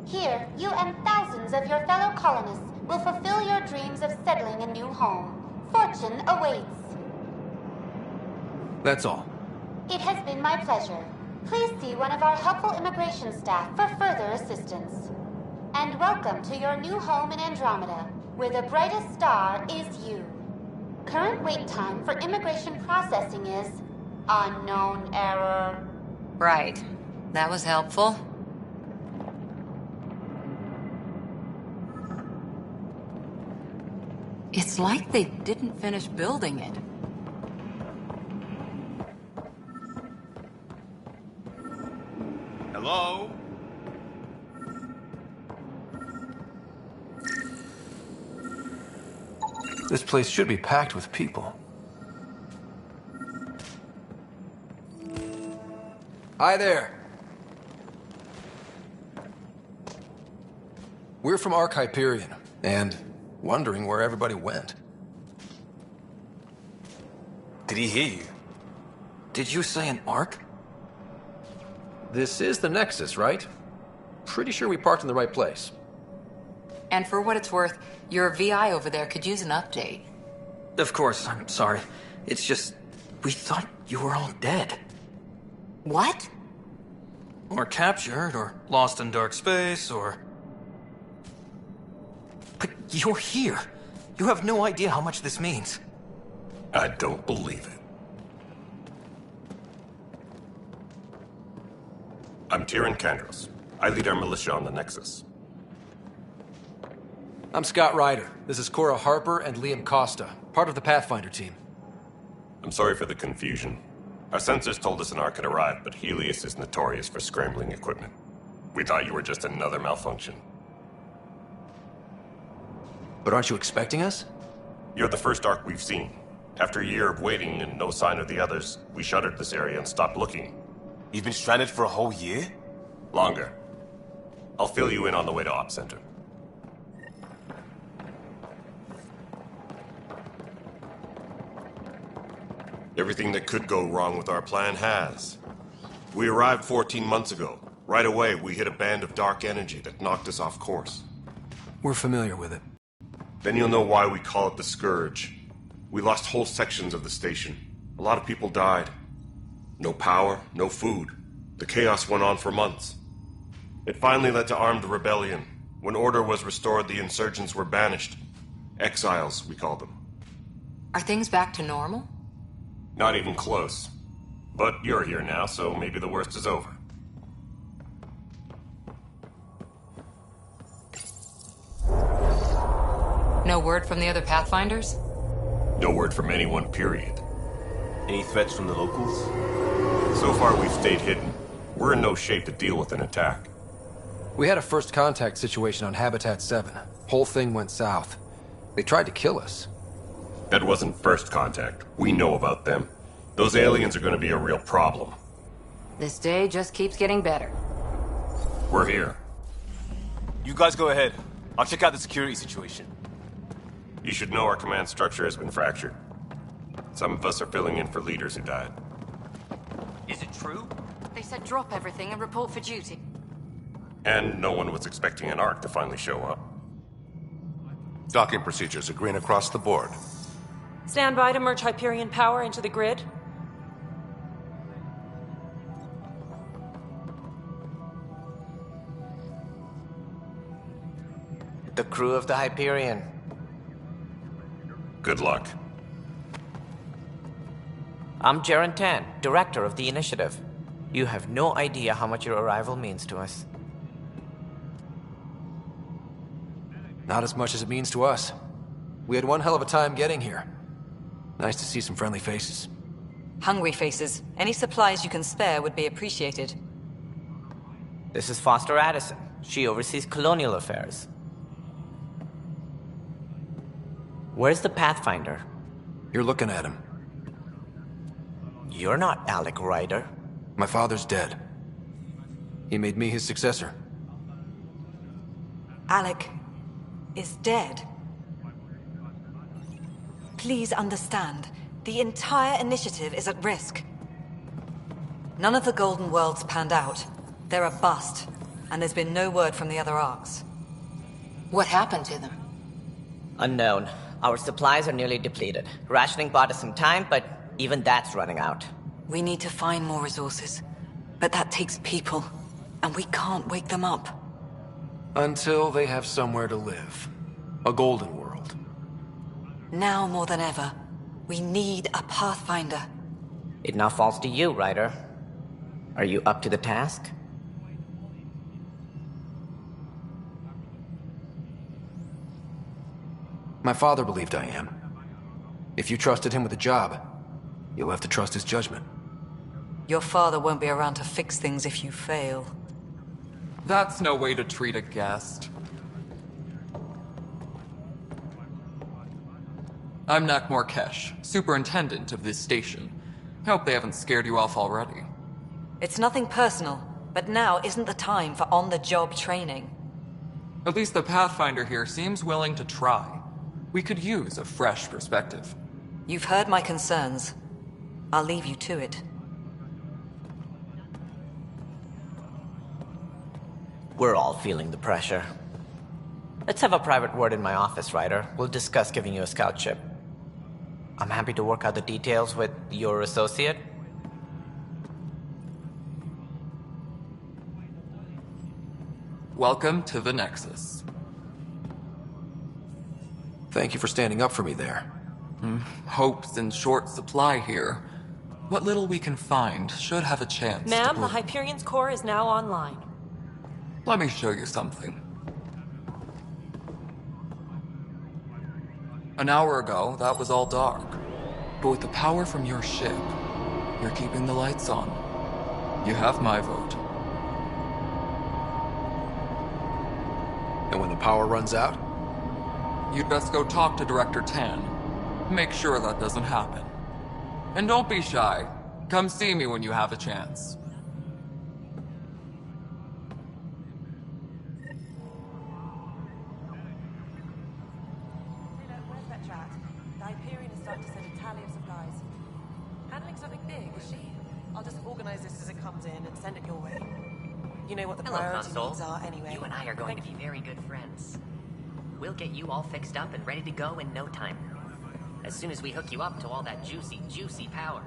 Here, you and thousands of your fellow colonists will fulfill your dreams of settling a new home. Fortune awaits. That's all. It has been my pleasure. Please see one of our helpful immigration staff for further assistance. And welcome to your new home in Andromeda, where the brightest star is you. Current wait time for immigration processing is unknown error. Right. That was helpful. It's like they didn't finish building it. Hello? This place should be packed with people. Hi there. We're from Hyperion, and wondering where everybody went. Did he hear you? Did you say an Ark? This is the Nexus, right? Pretty sure we parked in the right place. And for what it's worth, your VI over there could use an update. Of course, I'm sorry. It's just, we thought you were all dead. What? Or captured, or lost in dark space, or... But you're here. You have no idea how much this means. I don't believe it. I'm Tyrion Kandros. I lead our militia on the Nexus. I'm Scott Ryder. This is Cora Harper and Liam Costa, part of the Pathfinder team. I'm sorry for the confusion. Our sensors told us an Ark had arrived, but Helios is notorious for scrambling equipment. We thought you were just another malfunction. But aren't you expecting us? You're the first Ark we've seen. After a year of waiting and no sign of the others, we shuttered this area and stopped looking. You've been stranded for a whole year? Longer. I'll fill you in on the way to Op Center. Everything that could go wrong with our plan has. We arrived 14 months ago. Right away, we hit a band of dark energy that knocked us off course. We're familiar with it. Then you'll know why we call it the Scourge. We lost whole sections of the station. A lot of people died. No power, no food. The chaos went on for months. It finally led to armed rebellion. When order was restored, the insurgents were banished. Exiles, we call them. Are things back to normal? Not even close. But you're here now, so maybe the worst is over. No word from the other Pathfinders? No word from anyone, period. Any threats from the locals? So far, we've stayed hidden. We're in no shape to deal with an attack. We had a first contact situation on Habitat 7. Whole thing went south. They tried to kill us. That wasn't first contact. We know about them. Those aliens are gonna be a real problem. This day just keeps getting better. We're here. You guys go ahead. I'll check out the security situation. You should know our command structure has been fractured. Some of us are filling in for leaders who died. Is it true? They said drop everything and report for duty. And no one was expecting an Ark to finally show up. Docking procedures are green across the board. Stand by to merge Hyperion power into the grid. The crew of the Hyperion. Good luck. I'm Jaren Tan, director of the initiative. You have no idea how much your arrival means to us. Not as much as it means to us. We had one hell of a time getting here. Nice to see some friendly faces. Hungry faces. Any supplies you can spare would be appreciated. This is Foster Addison. She oversees colonial affairs. Where's the Pathfinder? You're looking at him. You're not Alec Ryder. My father's dead. He made me his successor. Alec is dead. Please understand, the entire initiative is at risk. None of the Golden Worlds panned out. They're a bust, and there's been no word from the other arcs. What happened to them? Unknown. Our supplies are nearly depleted. Rationing bought us some time, but even that's running out. We need to find more resources, but that takes people, and we can't wake them up. Until they have somewhere to live. A golden world. Now more than ever, we need a Pathfinder. It now falls to you, Ryder. Are you up to the task? My father believed I am. If you trusted him with a job, you'll have to trust his judgment. Your father won't be around to fix things if you fail. That's no way to treat a guest. I'm Nakmor Kesh, superintendent of this station. Hope they haven't scared you off already. It's nothing personal, but now isn't the time for on-the-job training. At least the Pathfinder here seems willing to try. We could use a fresh perspective. You've heard my concerns. I'll leave you to it. We're all feeling the pressure. Let's have a private word in my office, Ryder. We'll discuss giving you a scout ship. I'm happy to work out the details with your associate. Welcome to the Nexus. Thank you for standing up for me there. Hope's in short supply here. What little we can find should have a chance Ma'am, to... the Hyperion's core is now online. Let me show you something. An hour ago, that was all dark. But with the power from your ship, you're keeping the lights on. You have my vote. And when the power runs out? You'd best go talk to Director Tan. Make sure that doesn't happen. And don't be shy. Come see me when you have a chance. Where's that chat? The Hyperion is starting to send a tally of supplies. Handling something big, is she? I'll just organize this as it comes in and send it your way. You know what the priority needs are anyway. You and I are going to be very good friends. We'll get you all fixed up and ready to go in no time. As soon as we hook you up to all that juicy, juicy power.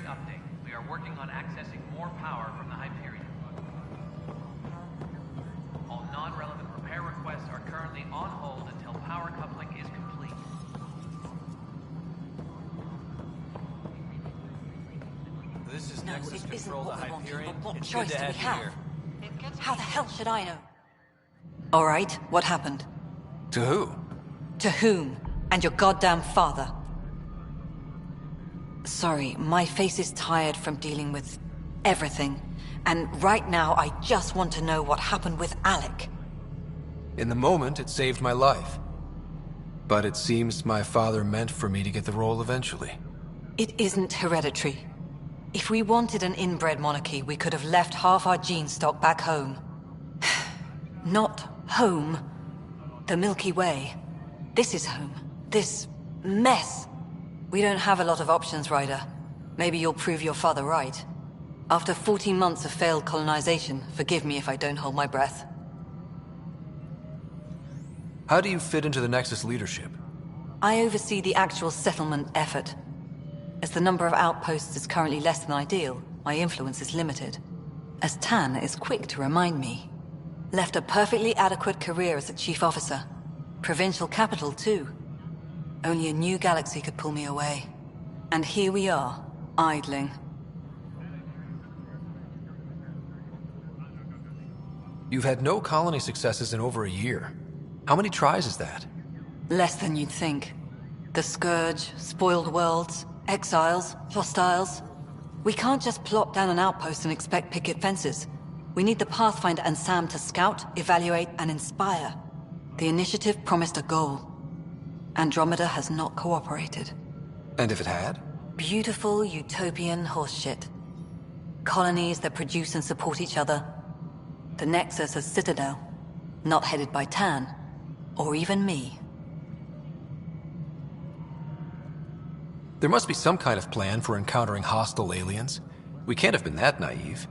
update. We are working on accessing more power from the Hyperion. All non-relevant repair requests are currently on hold until power coupling is complete. This is No, Nexus it isn't Control to what we wanted, Hyperion. but what It's choice good to do we have you have? here. How the hell should I know? All right, what happened? To who? To whom? And your goddamn father. Sorry, my face is tired from dealing with everything. And right now, I just want to know what happened with Alec. In the moment, it saved my life. But it seems my father meant for me to get the role eventually. It isn't hereditary. If we wanted an inbred monarchy, we could have left half our gene stock back home. Not home. The Milky Way. This is home. This mess. We don't have a lot of options, Ryder. Maybe you'll prove your father right. After 14 months of failed colonization, forgive me if I don't hold my breath. How do you fit into the Nexus leadership? I oversee the actual settlement effort. As the number of outposts is currently less than ideal, my influence is limited. As Tan is quick to remind me. Left a perfectly adequate career as a chief officer. Provincial capital, too. Only a new galaxy could pull me away. And here we are, idling. You've had no colony successes in over a year. How many tries is that? Less than you'd think. The Scourge, spoiled worlds, exiles, hostiles. We can't just plop down an outpost and expect picket fences. We need the Pathfinder and Sam to scout, evaluate, and inspire. The initiative promised a goal. Andromeda has not cooperated. And if it had? Beautiful utopian horseshit. Colonies that produce and support each other. The Nexus as Citadel. Not headed by Tan. Or even me. There must be some kind of plan for encountering hostile aliens. We can't have been that naive.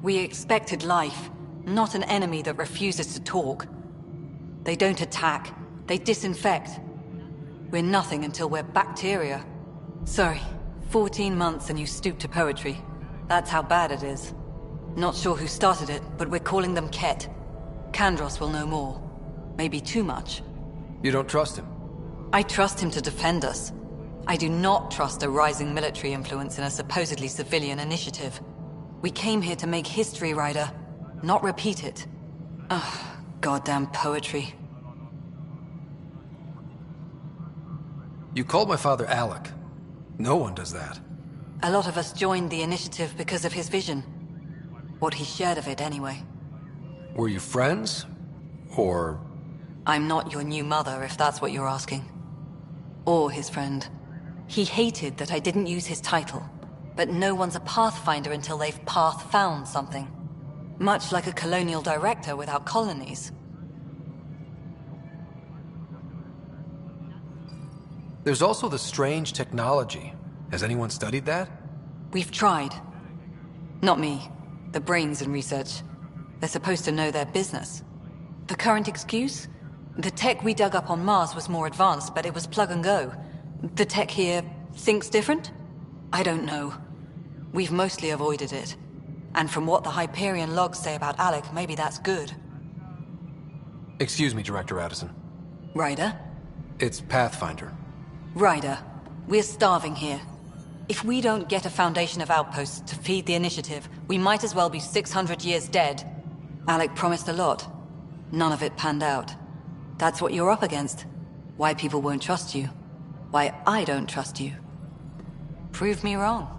We expected life, not an enemy that refuses to talk. They don't attack, they disinfect. We're nothing until we're bacteria. Sorry, 14 months and you stoop to poetry. That's how bad it is. Not sure who started it, but we're calling them Kett. Kandros will know more. Maybe too much. You don't trust him? I trust him to defend us. I do not trust a rising military influence in a supposedly civilian initiative. We came here to make history, Ryder, not repeat it. Ugh, goddamn poetry. You called my father Alec. No one does that. A lot of us joined the initiative because of his vision. What he shared of it, anyway. Were you friends? Or... I'm not your new mother, if that's what you're asking. Or his friend. He hated that I didn't use his title. But no one's a Pathfinder until they've path-found something. Much like a colonial director without colonies. There's also the strange technology. Has anyone studied that? We've tried. Not me. The brains in research. They're supposed to know their business. The current excuse? The tech we dug up on Mars was more advanced, but it was plug and go. The tech here thinks different? I don't know. We've mostly avoided it. And from what the Hyperion logs say about Alec, maybe that's good. Excuse me, Director Addison. Ryder? It's Pathfinder. Ryder, we're starving here. If we don't get a foundation of outposts to feed the initiative, we might as well be 600 years dead. Alec promised a lot. None of it panned out. That's what you're up against. Why people won't trust you. Why I don't trust you. Prove me wrong.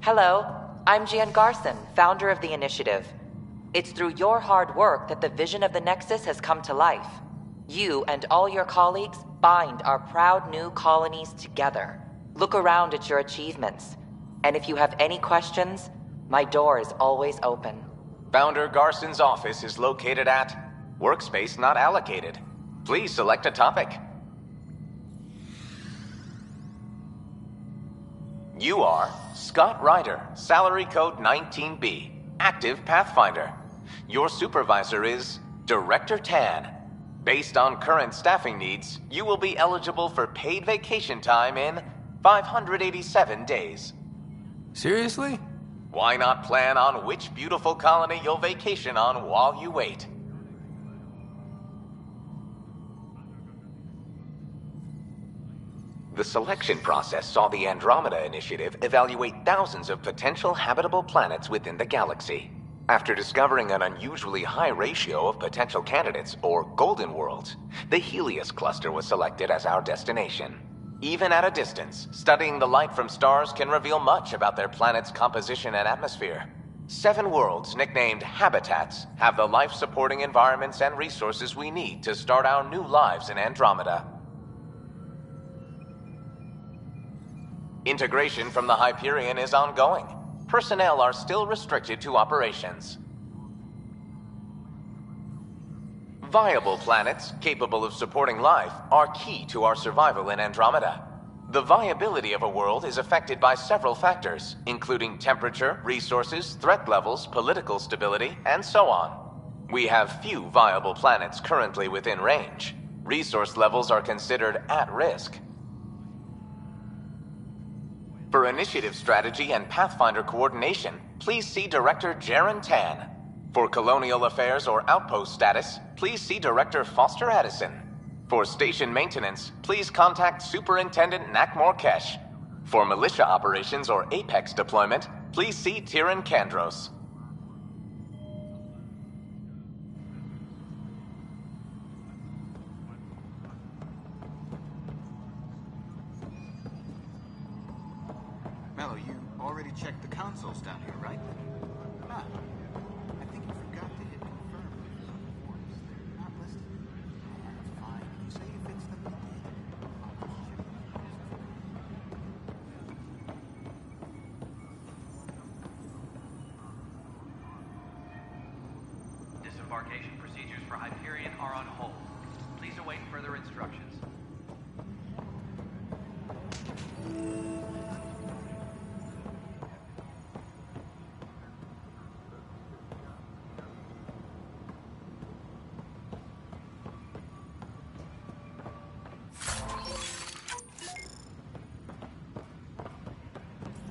Hello, I'm Gian Garson, founder of the initiative. It's through your hard work that the vision of the Nexus has come to life. You and all your colleagues bind our proud new colonies together. Look around at your achievements. And if you have any questions, my door is always open. Founder Garson's office is located at Workspace Not Allocated. Please select a topic. You are Scott Ryder, salary code 19B, active Pathfinder. Your supervisor is Director Tan. Based on current staffing needs, you will be eligible for paid vacation time in 587 days. Seriously? Why not plan on which beautiful colony you'll vacation on while you wait? The selection process saw the Andromeda Initiative evaluate thousands of potential habitable planets within the galaxy. After discovering an unusually high ratio of potential candidates, or golden worlds, the Helios cluster was selected as our destination. Even at a distance, studying the light from stars can reveal much about their planet's composition and atmosphere. 7 worlds, nicknamed habitats, have the life-supporting environments and resources we need to start our new lives in Andromeda. Integration from the Hyperion is ongoing. Personnel are still restricted to operations. Viable planets, capable of supporting life, are key to our survival in Andromeda. The viability of a world is affected by several factors, including temperature, resources, threat levels, political stability, and so on. We have few viable planets currently within range. Resource levels are considered at risk. For initiative strategy and Pathfinder coordination, please see Director Jaren Tan. For colonial affairs or outpost status, please see Director Foster Addison. For station maintenance, please contact Superintendent Nak Morkesh. For militia operations or Apex deployment, please see Tyran Kandros. Mello, you already checked the consoles down here, right? Ah, I think you forgot to hit confirm. They're not listed. That's fine. You say you fixed them, you did. Disembarkation procedures for Hyperion are on hold. Please await further instructions.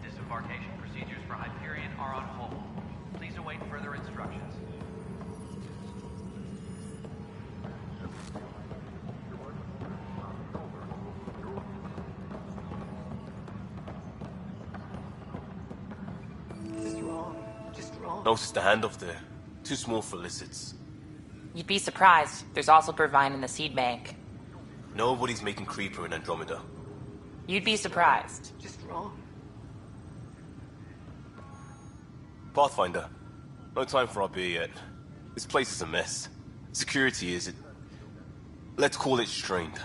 Disembarkation procedures for Hyperion are on hold. Please await further instructions. No, it's the handoff there. Too small for lizards. You'd be surprised. There's also Provine in the seed bank. Nobody's making Creeper in Andromeda. You'd be surprised. just wrong. Pathfinder, no time for our beer yet. This place is a mess. Security is... let's call it strained.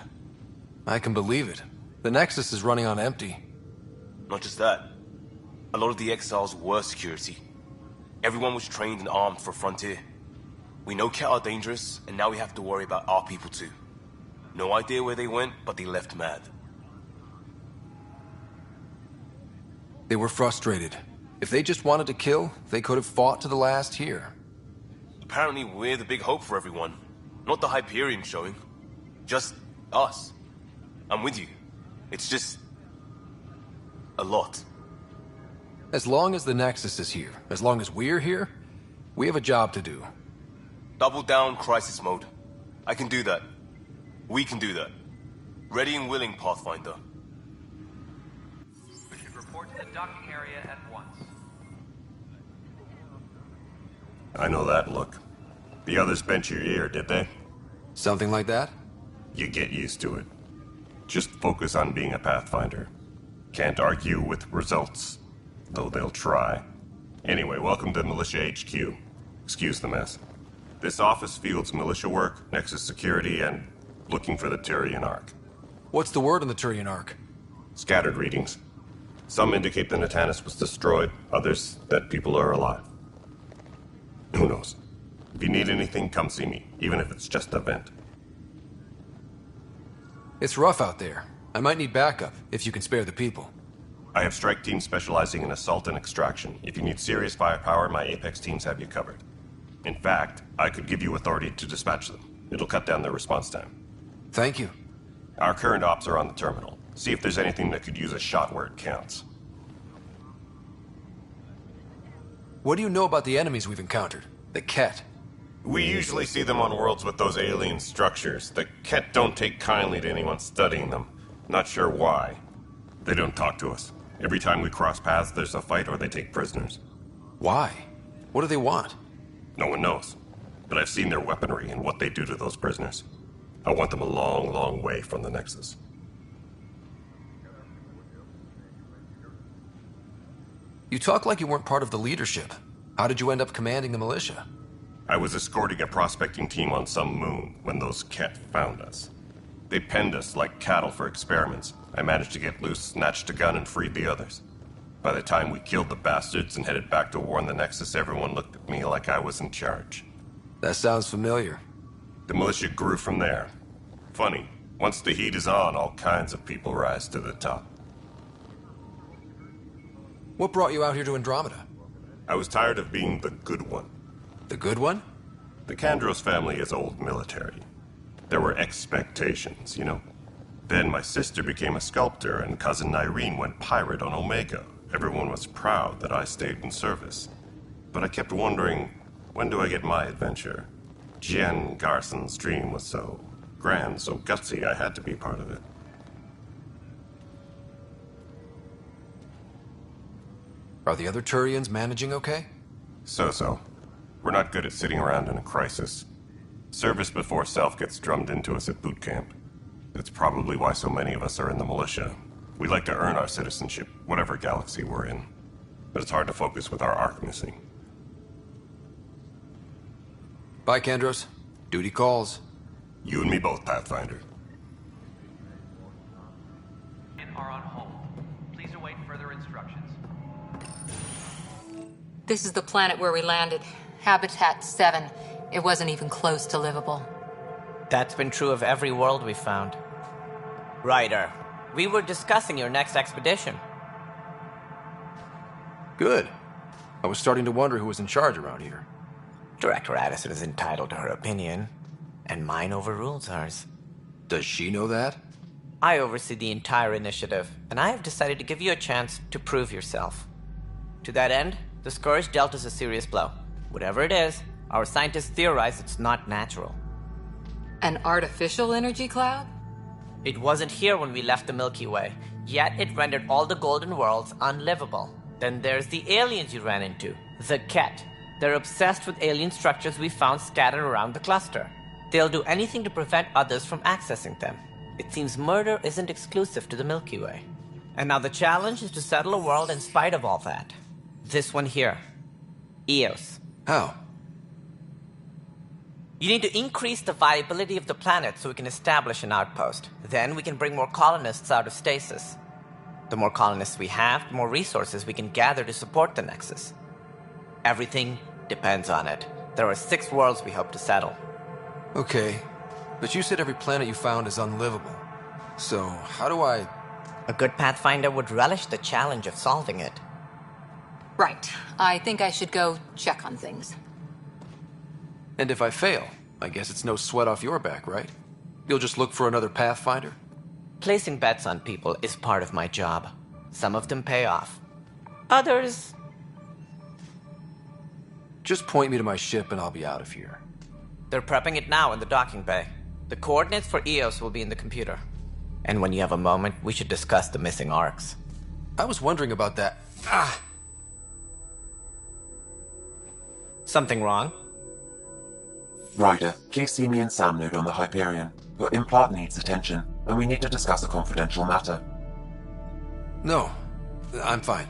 I can believe it. The Nexus is running on empty. Not just that. A lot of the exiles were security. Everyone was trained and armed for Frontier. We know Kett are dangerous, and now we have to worry about our people too. No idea where they went, but they left mad. They were frustrated. If they just wanted to kill, they could have fought to the last here. Apparently we're the big hope for everyone. Not the Hyperion showing. Just us. I'm with you. It's just... a lot. As long as the Nexus is here, as long as we're here, we have a job to do. Double down crisis mode. I can do that. We can do that. Ready and willing, Pathfinder. We should report to the docking area at once. I know that look. The others bent your ear, did they? Something like that? You get used to it. Just focus on being a Pathfinder. Can't argue with results, though they'll try. Anyway, welcome to Militia HQ. Excuse the mess. This office fields militia work, Nexus security, and looking for the Turian Ark. What's the word on the Turian Ark? Scattered readings. Some indicate the Natanus was destroyed, others that people are alive. Who knows? If you need anything, come see me, even if it's just a vent. It's rough out there. I might need backup, if you can spare the people. I have strike teams specializing in assault and extraction. If you need serious firepower, my Apex teams have you covered. In fact, I could give you authority to dispatch them. It'll cut down their response time. Thank you. Our current ops are on the terminal. See if there's anything that could use a shot where it counts. What do you know about the enemies we've encountered? The kett? We usually see them on worlds with those alien structures. The kett don't take kindly to anyone studying them. Not sure why. They don't talk to us. Every time we cross paths, there's a fight or they take prisoners. Why? What do they want? No one knows. But I've seen their weaponry and what they do to those prisoners. I want them a long, long way from the Nexus. You talk like you weren't part of the leadership. How did you end up commanding the militia? I was escorting a prospecting team on some moon when those kett found us. They penned us like cattle for experiments. I managed to get loose, snatched a gun, and freed the others. By the time we killed the bastards and headed back to warn the Nexus, everyone looked at me like I was in charge. That sounds familiar. The militia grew from there. Funny, once the heat is on, all kinds of people rise to the top. What brought you out here to Andromeda? I was tired of being the good one. The good one? The Kandros family is old military. There were expectations, you know. Then my sister became a sculptor and cousin Irene went pirate on Omega. Everyone was proud that I stayed in service. But I kept wondering, when do I get my adventure? Jian Garson's dream was so grand, so gutsy, I had to be part of it. Are the other Turians managing okay? So-so. We're not good at sitting around in a crisis. Service before self gets drummed into us at boot camp. That's probably why so many of us are in the militia. We like to earn our citizenship, whatever galaxy we're in. But it's hard to focus with our arc missing. Bye, Kandros. Duty calls. You and me both, Pathfinder. Are on hold. Please await further instructions. This is the planet where we landed. Habitat 7. It wasn't even close to livable. That's been true of every world we found. Ryder, we were discussing your next expedition. Good. I was starting to wonder who was in charge around here. Director Addison is entitled to her opinion, and mine overrules hers. Does she know that? I oversee the entire initiative, and I have decided to give you a chance to prove yourself. To that end, the Scourge dealt us a serious blow. Whatever it is, our scientists theorize it's not natural. An artificial energy cloud? It wasn't here when we left the Milky Way, yet it rendered all the golden worlds unlivable. Then there's the aliens you ran into, the kett. They're obsessed with alien structures we found scattered around the cluster. They'll do anything to prevent others from accessing them. It seems murder isn't exclusive to the Milky Way. And now the challenge is to settle a world in spite of all that. This one here. Eos. How? You need to increase the viability of the planet so we can establish an outpost. Then we can bring more colonists out of stasis. The more colonists we have, the more resources we can gather to support the Nexus. Everything depends on it. There are 6 worlds we hope to settle. Okay, but you said every planet you found is unlivable. So, how do I... A good Pathfinder would relish the challenge of solving it. Right. I think I should go check on things. And if I fail, I guess it's no sweat off your back, right? You'll just look for another Pathfinder? Placing bets on people is part of my job. Some of them pay off. Others... Just point me to my ship and I'll be out of here. They're prepping it now in the docking bay. The coordinates for Eos will be in the computer. And when you have a moment, we should discuss the missing arcs. I was wondering about that. Ah! Something wrong? Ryder, please see me and Sam node on the Hyperion. Your implant needs attention, and we need to discuss a confidential matter. No, I'm fine.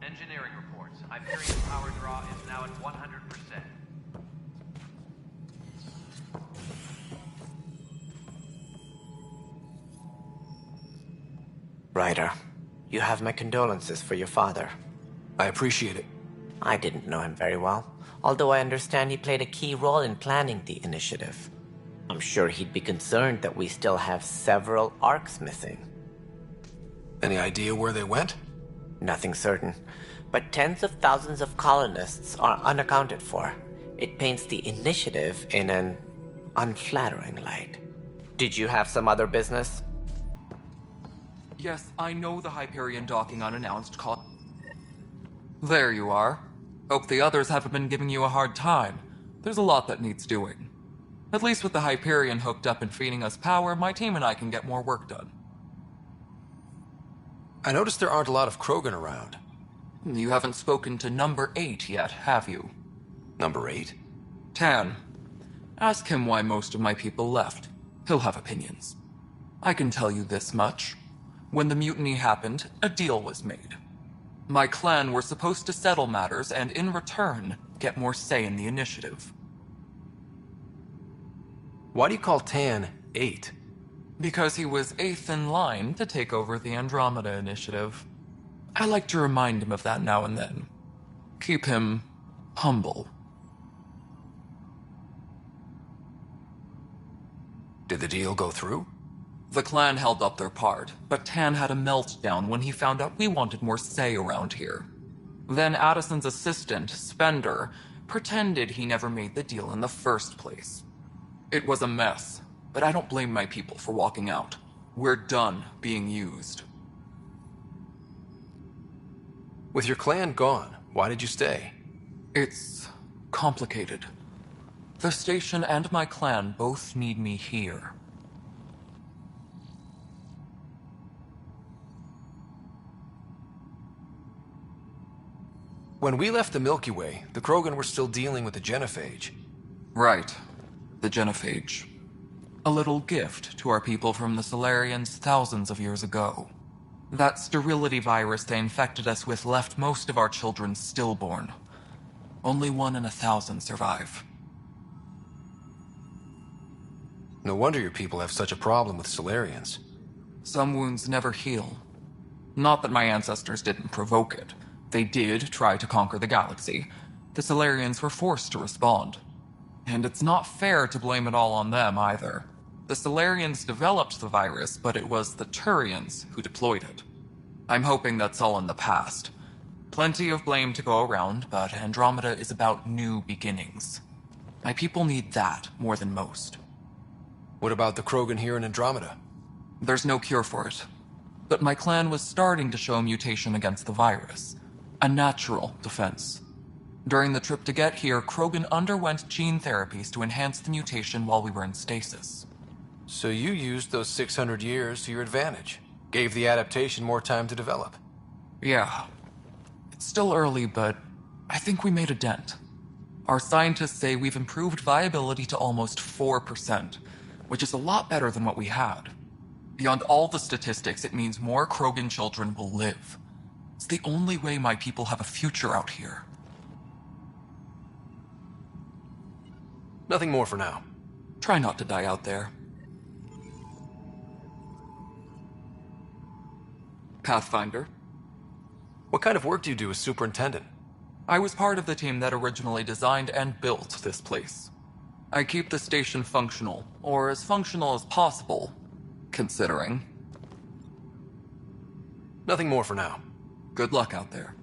Engineering reports. Hyperion power draw is now at 100%. Ryder, You have my condolences for your father. I appreciate it. I didn't know him very well, although I understand he played a key role in planning the initiative. I'm sure he'd be concerned that we still have several arcs missing. Any idea where they went? Nothing certain, but tens of thousands of colonists are unaccounted for. It paints the initiative in an unflattering light. Did you have some other business? Yes, I know the Hyperion docking unannounced caught. There you are. Hope the others haven't been giving you a hard time. There's a lot that needs doing. At least with the Hyperion hooked up and feeding us power, my team and I can get more work done. I noticed there aren't a lot of Krogan around. You haven't spoken to number 8 yet, have you? Number 8? Tan. Ask him why most of my people left. He'll have opinions. I can tell you this much. When the mutiny happened, a deal was made. My clan were supposed to settle matters and, in return, get more say in the initiative. Why do you call Tan 8? Because he was 8th in line to take over the Andromeda initiative. I like to remind him of that now and then. Keep him humble. Did the deal go through? The clan held up their part, but Tan had a meltdown when he found out we wanted more say around here. Then Addison's assistant, Spender, pretended he never made the deal in the first place. It was a mess, but I don't blame my people for walking out. We're done being used. With your clan gone, why did you stay? It's complicated. The station and my clan both need me here. When we left the Milky Way, the Krogan were still dealing with the genophage. Right. The genophage. A little gift to our people from the Solarians thousands of years ago. That sterility virus they infected us with left most of our children stillborn. Only 1 in 1,000 survive. No wonder your people have such a problem with Solarians. Some wounds never heal. Not that my ancestors didn't provoke it. They did try to conquer the galaxy. The Solarians were forced to respond. And it's not fair to blame it all on them, either. The Solarians developed the virus, but it was the Turians who deployed it. I'm hoping that's all in the past. Plenty of blame to go around, but Andromeda is about new beginnings. My people need that more than most. What about the Krogan here in Andromeda? There's no cure for it. But my clan was starting to show mutation against the virus. A natural defense. During the trip to get here, Krogan underwent gene therapies to enhance the mutation while we were in stasis. So you used those 600 years to your advantage. Gave the adaptation more time to develop. Yeah. It's still early, but I think we made a dent. Our scientists say we've improved viability to almost 4%, which is a lot better than what we had. Beyond all the statistics, it means more Krogan children will live. It's the only way my people have a future out here. Nothing more for now. Try not to die out there. Pathfinder. What kind of work do you do as superintendent? I was part of the team that originally designed and built this place. I keep the station functional, or as functional as possible, considering. Nothing more for now. Good luck out there.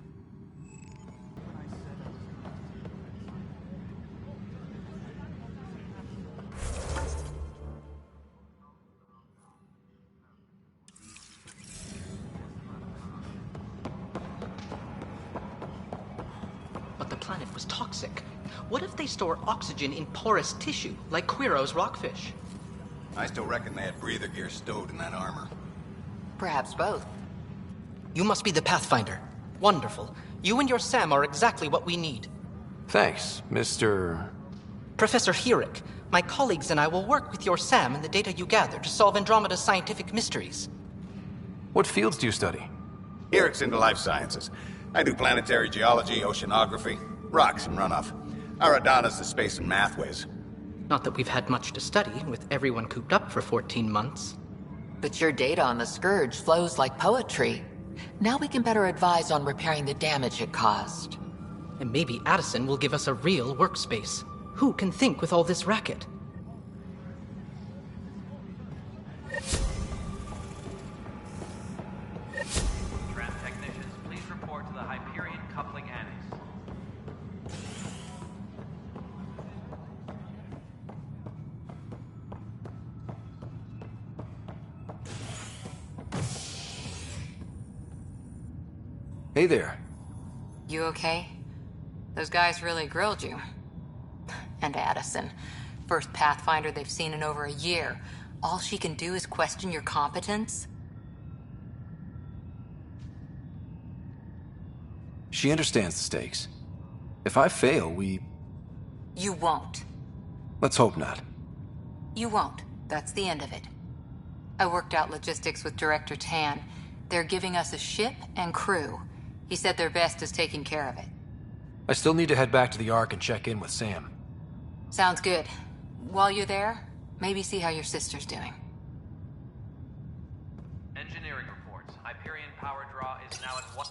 But the planet was toxic. What if they store oxygen in porous tissue, like Quiro's rockfish? I still reckon they had breather gear stowed in that armor. Perhaps both. You must be the Pathfinder. Wonderful. You and your Sam are exactly what we need. Thanks, Mr. Professor Herrick, my colleagues and I will work with your Sam and the data you gather to solve Andromeda's scientific mysteries. What fields do you study? Herrick's into life sciences. I do planetary geology, oceanography, rocks and runoff. Aradana's the space and math whiz. Not that we've had much to study, with everyone cooped up for 14 months. But your data on the Scourge flows like poetry. Now we can better advise on repairing the damage it caused. And maybe Addison will give us a real workspace. Who can think with all this racket? Tram technicians, please report to the Hyperion Coupling Annex. Hey there. You okay? Those guys really grilled you. And Addison. First Pathfinder they've seen in over a year. All she can do is question your competence? She understands the stakes. If I fail, You won't. Let's hope not. You won't. That's the end of it. I worked out logistics with Director Tan. They're giving us a ship and crew. He said their best is taking care of it. I still need to head back to the Ark and check in with Sam. Sounds good. While you're there, maybe see how your sister's doing. Engineering reports. Hyperion power draw is now at 1...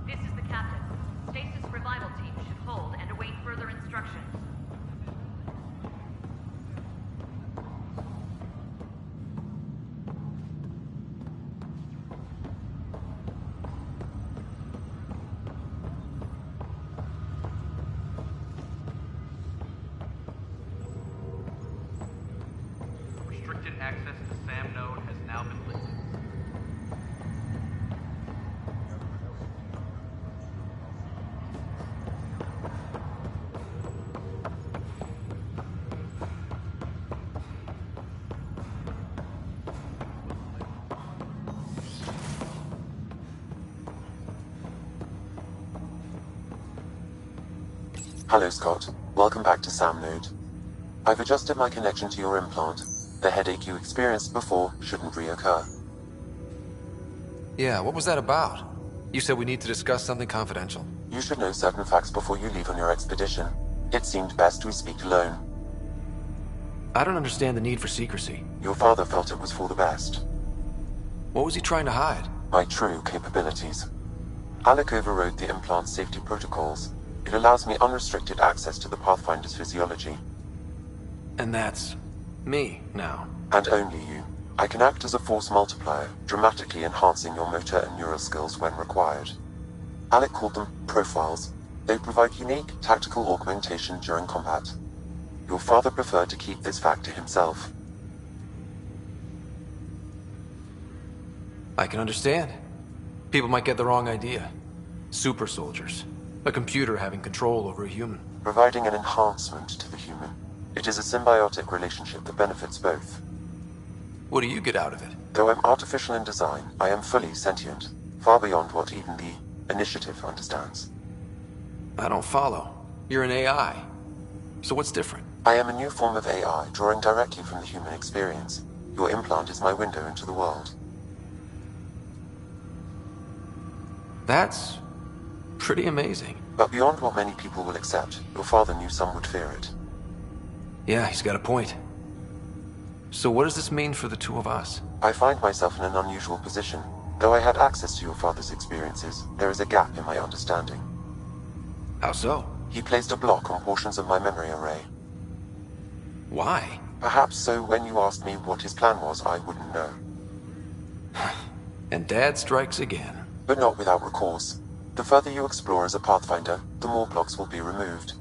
This is the captain. Stasis revival team should hold and await further instructions. Restricted access to SAM node has now been lifted. Hello, Scott. Welcome back to Sam Node. I've adjusted my connection to your implant. The headache you experienced before shouldn't reoccur. Yeah, what was that about? You said we need to discuss something confidential. You should know certain facts before you leave on your expedition. It seemed best we speak alone. I don't understand the need for secrecy. Your father felt it was for the best. What was he trying to hide? My true capabilities. Alec overrode the implant's safety protocols. It allows me unrestricted access to the Pathfinder's physiology. And that's me now. And only you. I can act as a force multiplier, dramatically enhancing your motor and neural skills when required. Alec called them profiles. They provide unique tactical augmentation during combat. Your father preferred to keep this fact to himself. I can understand. People might get the wrong idea. Super soldiers. A computer having control over a human. Providing an enhancement to the human. It is a symbiotic relationship that benefits both. What do you get out of it? Though I'm artificial in design, I am fully sentient. Far beyond what even the Initiative understands. I don't follow. You're an AI. So what's different? I am a new form of AI, drawing directly from the human experience. Your implant is my window into the world. That's pretty amazing. But beyond what many people will accept, your father knew some would fear it. Yeah, he's got a point. So what does this mean for the two of us? I find myself in an unusual position. Though I had access to your father's experiences, there is a gap in my understanding. How so? He placed a block on portions of my memory array. Why? Perhaps so when you asked me what his plan was, I wouldn't know. And Dad strikes again. But not without recourse. The further you explore as a Pathfinder, the more blocks will be removed.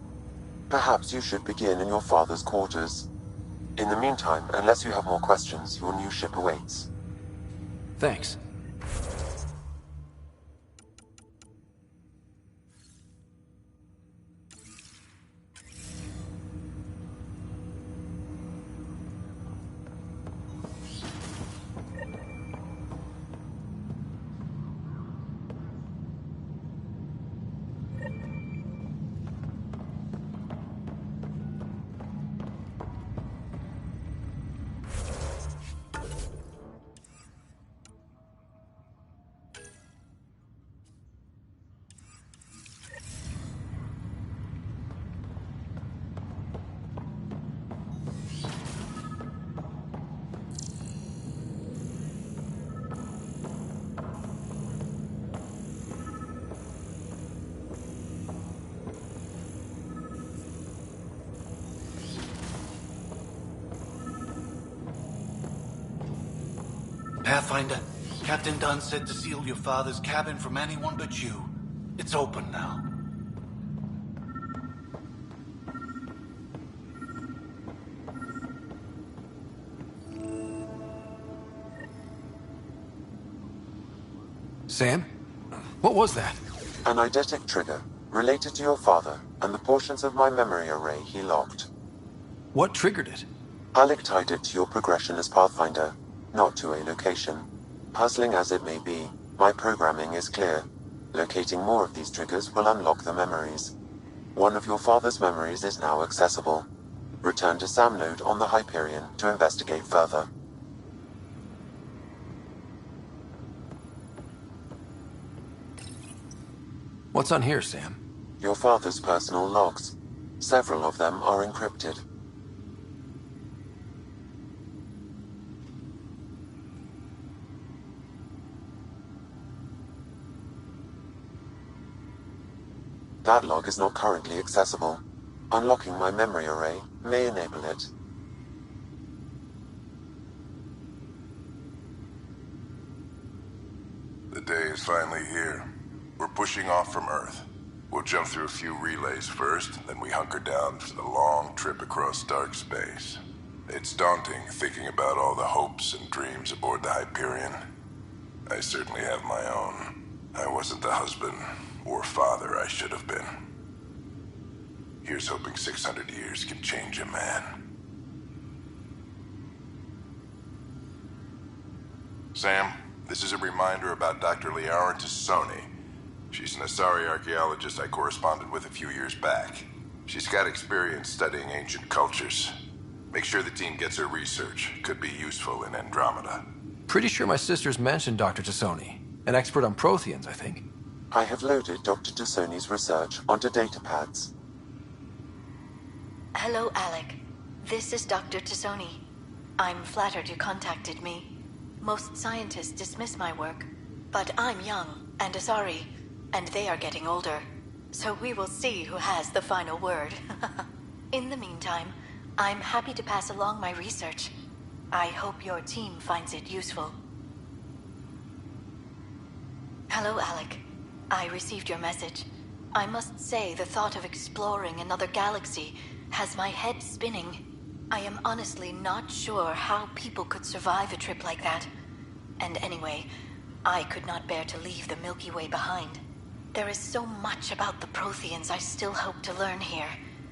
Perhaps you should begin in your father's quarters. In the meantime, unless you have more questions, your new ship awaits. Thanks. Pathfinder, Captain Dunn said to seal your father's cabin from anyone but you. It's open now. Sam? What was that? An eidetic trigger, related to your father, and the portions of my memory array he locked. What triggered it? Alec tied it to your progression as Pathfinder, not to a location. Puzzling as it may be, my programming is clear. Locating more of these triggers will unlock the memories. One of your father's memories is now accessible. Return to Sam Node on the Hyperion to investigate further. What's on here, Sam? Your father's personal logs. Several of them are encrypted. That log is not currently accessible. Unlocking my memory array may enable it. The day is finally here. We're pushing off from Earth. We'll jump through a few relays first, then we hunker down for the long trip across dark space. It's daunting thinking about all the hopes and dreams aboard the Hyperion. I certainly have my own. I wasn't the husband or father I should have been. Here's hoping 600 years can change a man. Sam, this is a reminder about Dr. Liara Tassoni. She's an Asari archaeologist I corresponded with a few years back. She's got experience studying ancient cultures. Make sure the team gets her research. Could be useful in Andromeda. Pretty sure my sisters mentioned Dr. Tassoni. An expert on Protheans, I think. I have loaded Dr. Tassoni's research onto datapads. Hello, Alec. This is Dr. Tassoni. I'm flattered you contacted me. Most scientists dismiss my work, but I'm young and Asari, and they are getting older. So we will see who has the final word. In the meantime, I'm happy to pass along my research. I hope your team finds it useful. Hello, Alec. I received your message. I must say the thought of exploring another galaxy has my head spinning. I am honestly not sure how people could survive a trip like that. And anyway, I could not bear to leave the Milky Way behind. There is so much about the Protheans I still hope to learn here.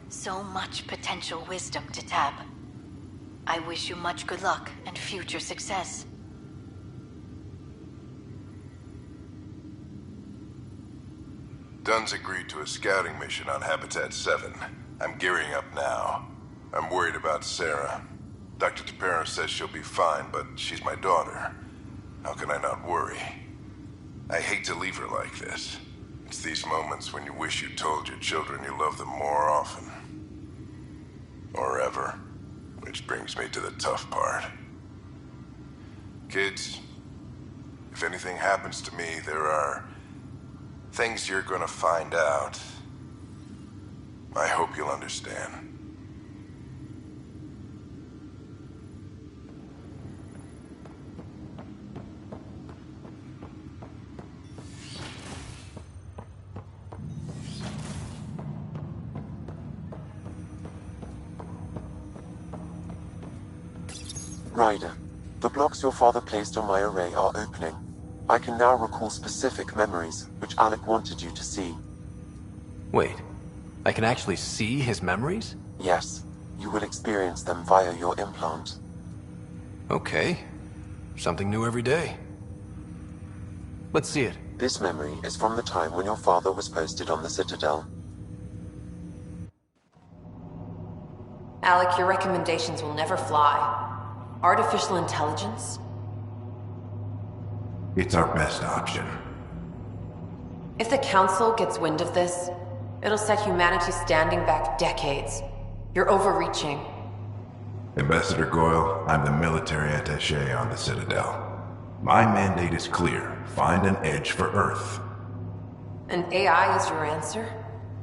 So much potential wisdom to tap. I wish you much good luck and future success. Dunn's agreed to a scouting mission on Habitat 7. I'm gearing up now. I'm worried about Sarah. Dr. Tapero says she'll be fine, but she's my daughter. How can I not worry? I hate to leave her like this. It's these moments when you wish you told your children you love them more often. Or ever. Which brings me to the tough part. Kids, if anything happens to me, there are things you're gonna find out. I hope you'll understand. Ryder, the blocks your father placed on my array are opening. I can now recall specific memories, which Alec wanted you to see. Wait, I can actually see his memories? Yes, you will experience them via your implant. Okay. Something new every day. Let's see it. This memory is from the time when your father was posted on the Citadel. Alec, your recommendations will never fly. Artificial intelligence? It's our best option. If the Council gets wind of this, it'll set humanity standing back decades. You're overreaching. Ambassador Goyle, I'm the military attaché on the Citadel. My mandate is clear. Find an edge for Earth. And AI is your answer?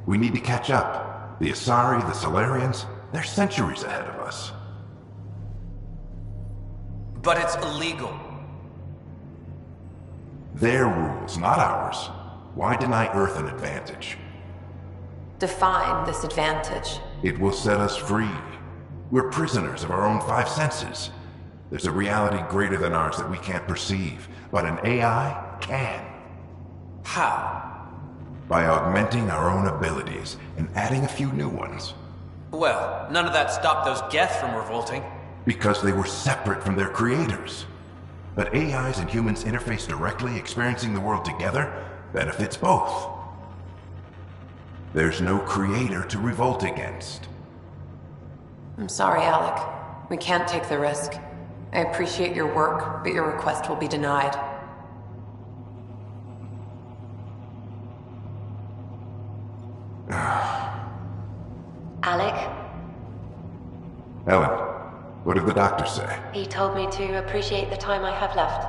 We need to catch up. The Asari, the Solarians, they're centuries ahead of us. But it's illegal. Their rules, not ours. Why deny Earth an advantage? Define this advantage. It will set us free. We're prisoners of our own five senses. There's a reality greater than ours that we can't perceive, but an AI can. How? By augmenting our own abilities and adding a few new ones. Well, none of that stopped those Geth from revolting. Because they were separate from their creators. But AIs and humans interface directly, experiencing the world together, benefits both. There's no creator to revolt against. I'm sorry, Alec. We can't take the risk. I appreciate your work, but your request will be denied. Alec? Ellen, what did the doctor say? He told me to appreciate the time I have left.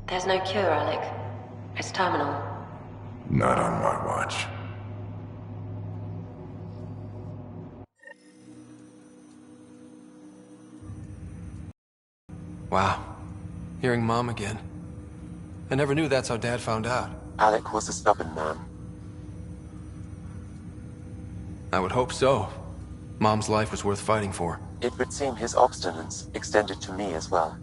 There's no cure, Alec. It's terminal. Not on my watch. Wow. Hearing Mom again. I never knew that's how Dad found out. Alec was a stubborn man. I would hope so. Mom's life was worth fighting for. It would seem his obstinance extended to me as well.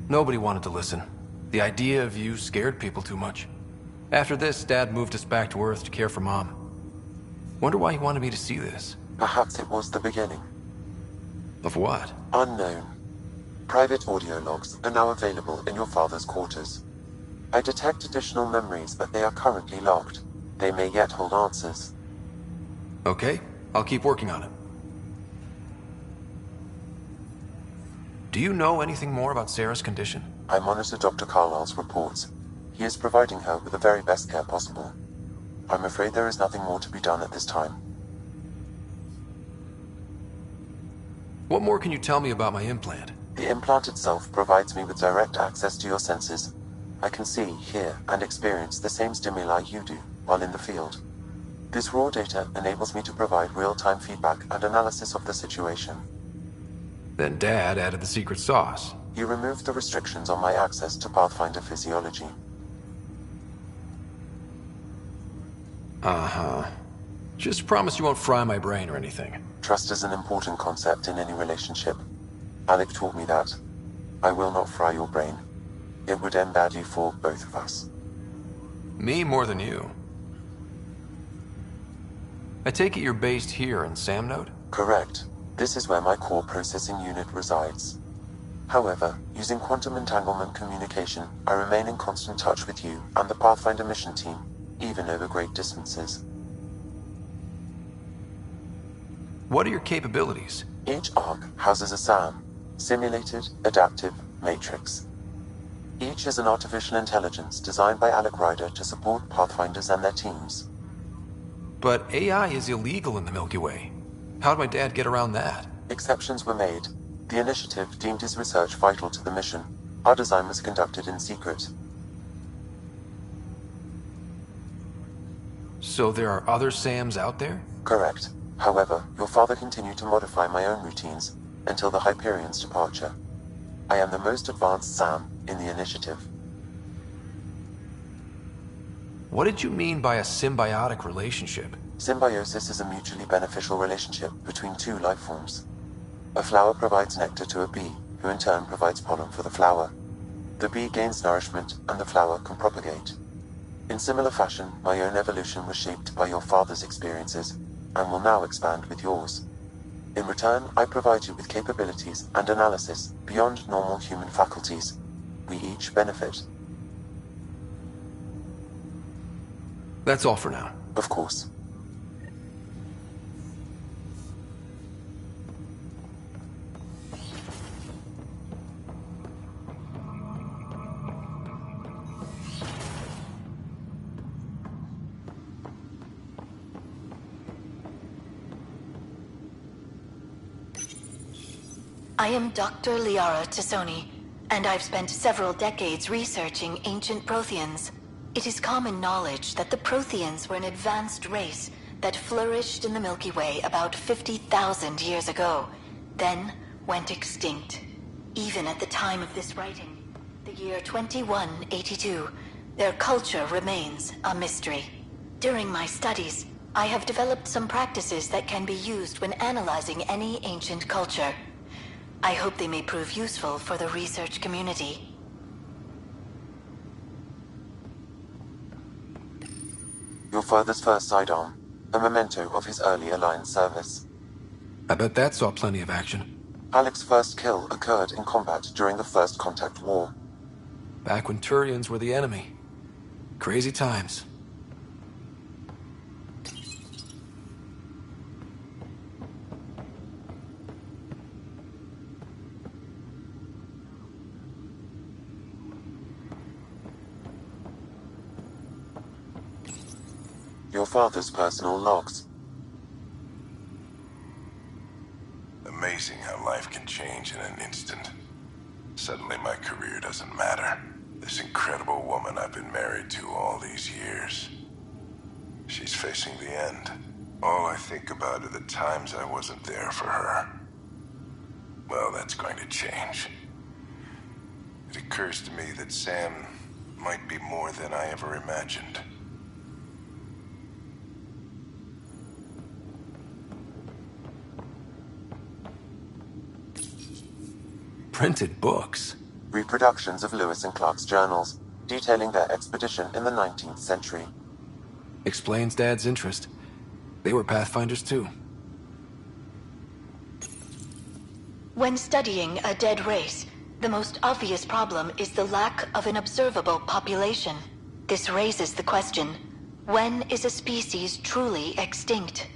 Nobody wanted to listen. The idea of you scared people too much. After this, Dad moved us back to Earth to care for Mom. Wonder why he wanted me to see this. Perhaps it was the beginning. Of what? Unknown. Private audio logs are now available in your father's quarters. I detect additional memories, but they are currently locked. They may yet hold answers. Okay, I'll keep working on it. Do you know anything more about Sarah's condition? I monitor Dr. Carlisle's reports. He is providing her with the very best care possible. I'm afraid there is nothing more to be done at this time. What more can you tell me about my implant? The implant itself provides me with direct access to your senses. I can see, hear, and experience the same stimuli you do while in the field. This raw data enables me to provide real-time feedback and analysis of the situation. Then Dad added the secret sauce. He removed the restrictions on my access to Pathfinder physiology. Uh-huh. Just promise you won't fry my brain or anything. Trust is an important concept in any relationship. Alec taught me that. I will not fry your brain. It would end badly for both of us. Me more than you. I take it you're based here in Samnode? Correct. This is where my core processing unit resides. However, using quantum entanglement communication, I remain in constant touch with you and the Pathfinder mission team, even over great distances. What are your capabilities? Each arc houses a SAM, Simulated Adaptive Matrix. Each is an artificial intelligence designed by Alec Ryder to support Pathfinders and their teams. But AI is illegal in the Milky Way. How'd my dad get around that? Exceptions were made. The initiative deemed his research vital to the mission. Our design was conducted in secret. So there are other SAMs out there? Correct. However, your father continued to modify my own routines until the Hyperion's departure. I am the most advanced SAM in the initiative. What did you mean by a symbiotic relationship? Symbiosis is a mutually beneficial relationship between two life forms. A flower provides nectar to a bee, who in turn provides pollen for the flower. The bee gains nourishment, and the flower can propagate. In similar fashion, my own evolution was shaped by your father's experiences, and will now expand with yours. In return, I provide you with capabilities and analysis beyond normal human faculties. We each benefit. That's all for now. Of course. I am Dr. Liara Tassoni, and I've spent several decades researching ancient Protheans. It is common knowledge that the Protheans were an advanced race that flourished in the Milky Way about 50,000 years ago, then went extinct. Even at the time of this writing, the year 2182, their culture remains a mystery. During my studies, I have developed some practices that can be used when analyzing any ancient culture. I hope they may prove useful for the research community. Your father's first sidearm, a memento of his early Alliance service. I bet that saw plenty of action. Alec's first kill occurred in combat during the First Contact War. Back when Turians were the enemy. Crazy times. Your father's personal logs. Amazing how life can change in an instant. Suddenly my career doesn't matter. This incredible woman I've been married to all these years. She's facing the end. All I think about are the times I wasn't there for her. Well, that's going to change. It occurs to me that Sam might be more than I ever imagined. Printed books. Reproductions of Lewis and Clark's journals, detailing their expedition in the 19th century. Explains Dad's interest. They were Pathfinders too. When studying a dead race, the most obvious problem is the lack of an observable population. This raises the question, when is a species truly extinct?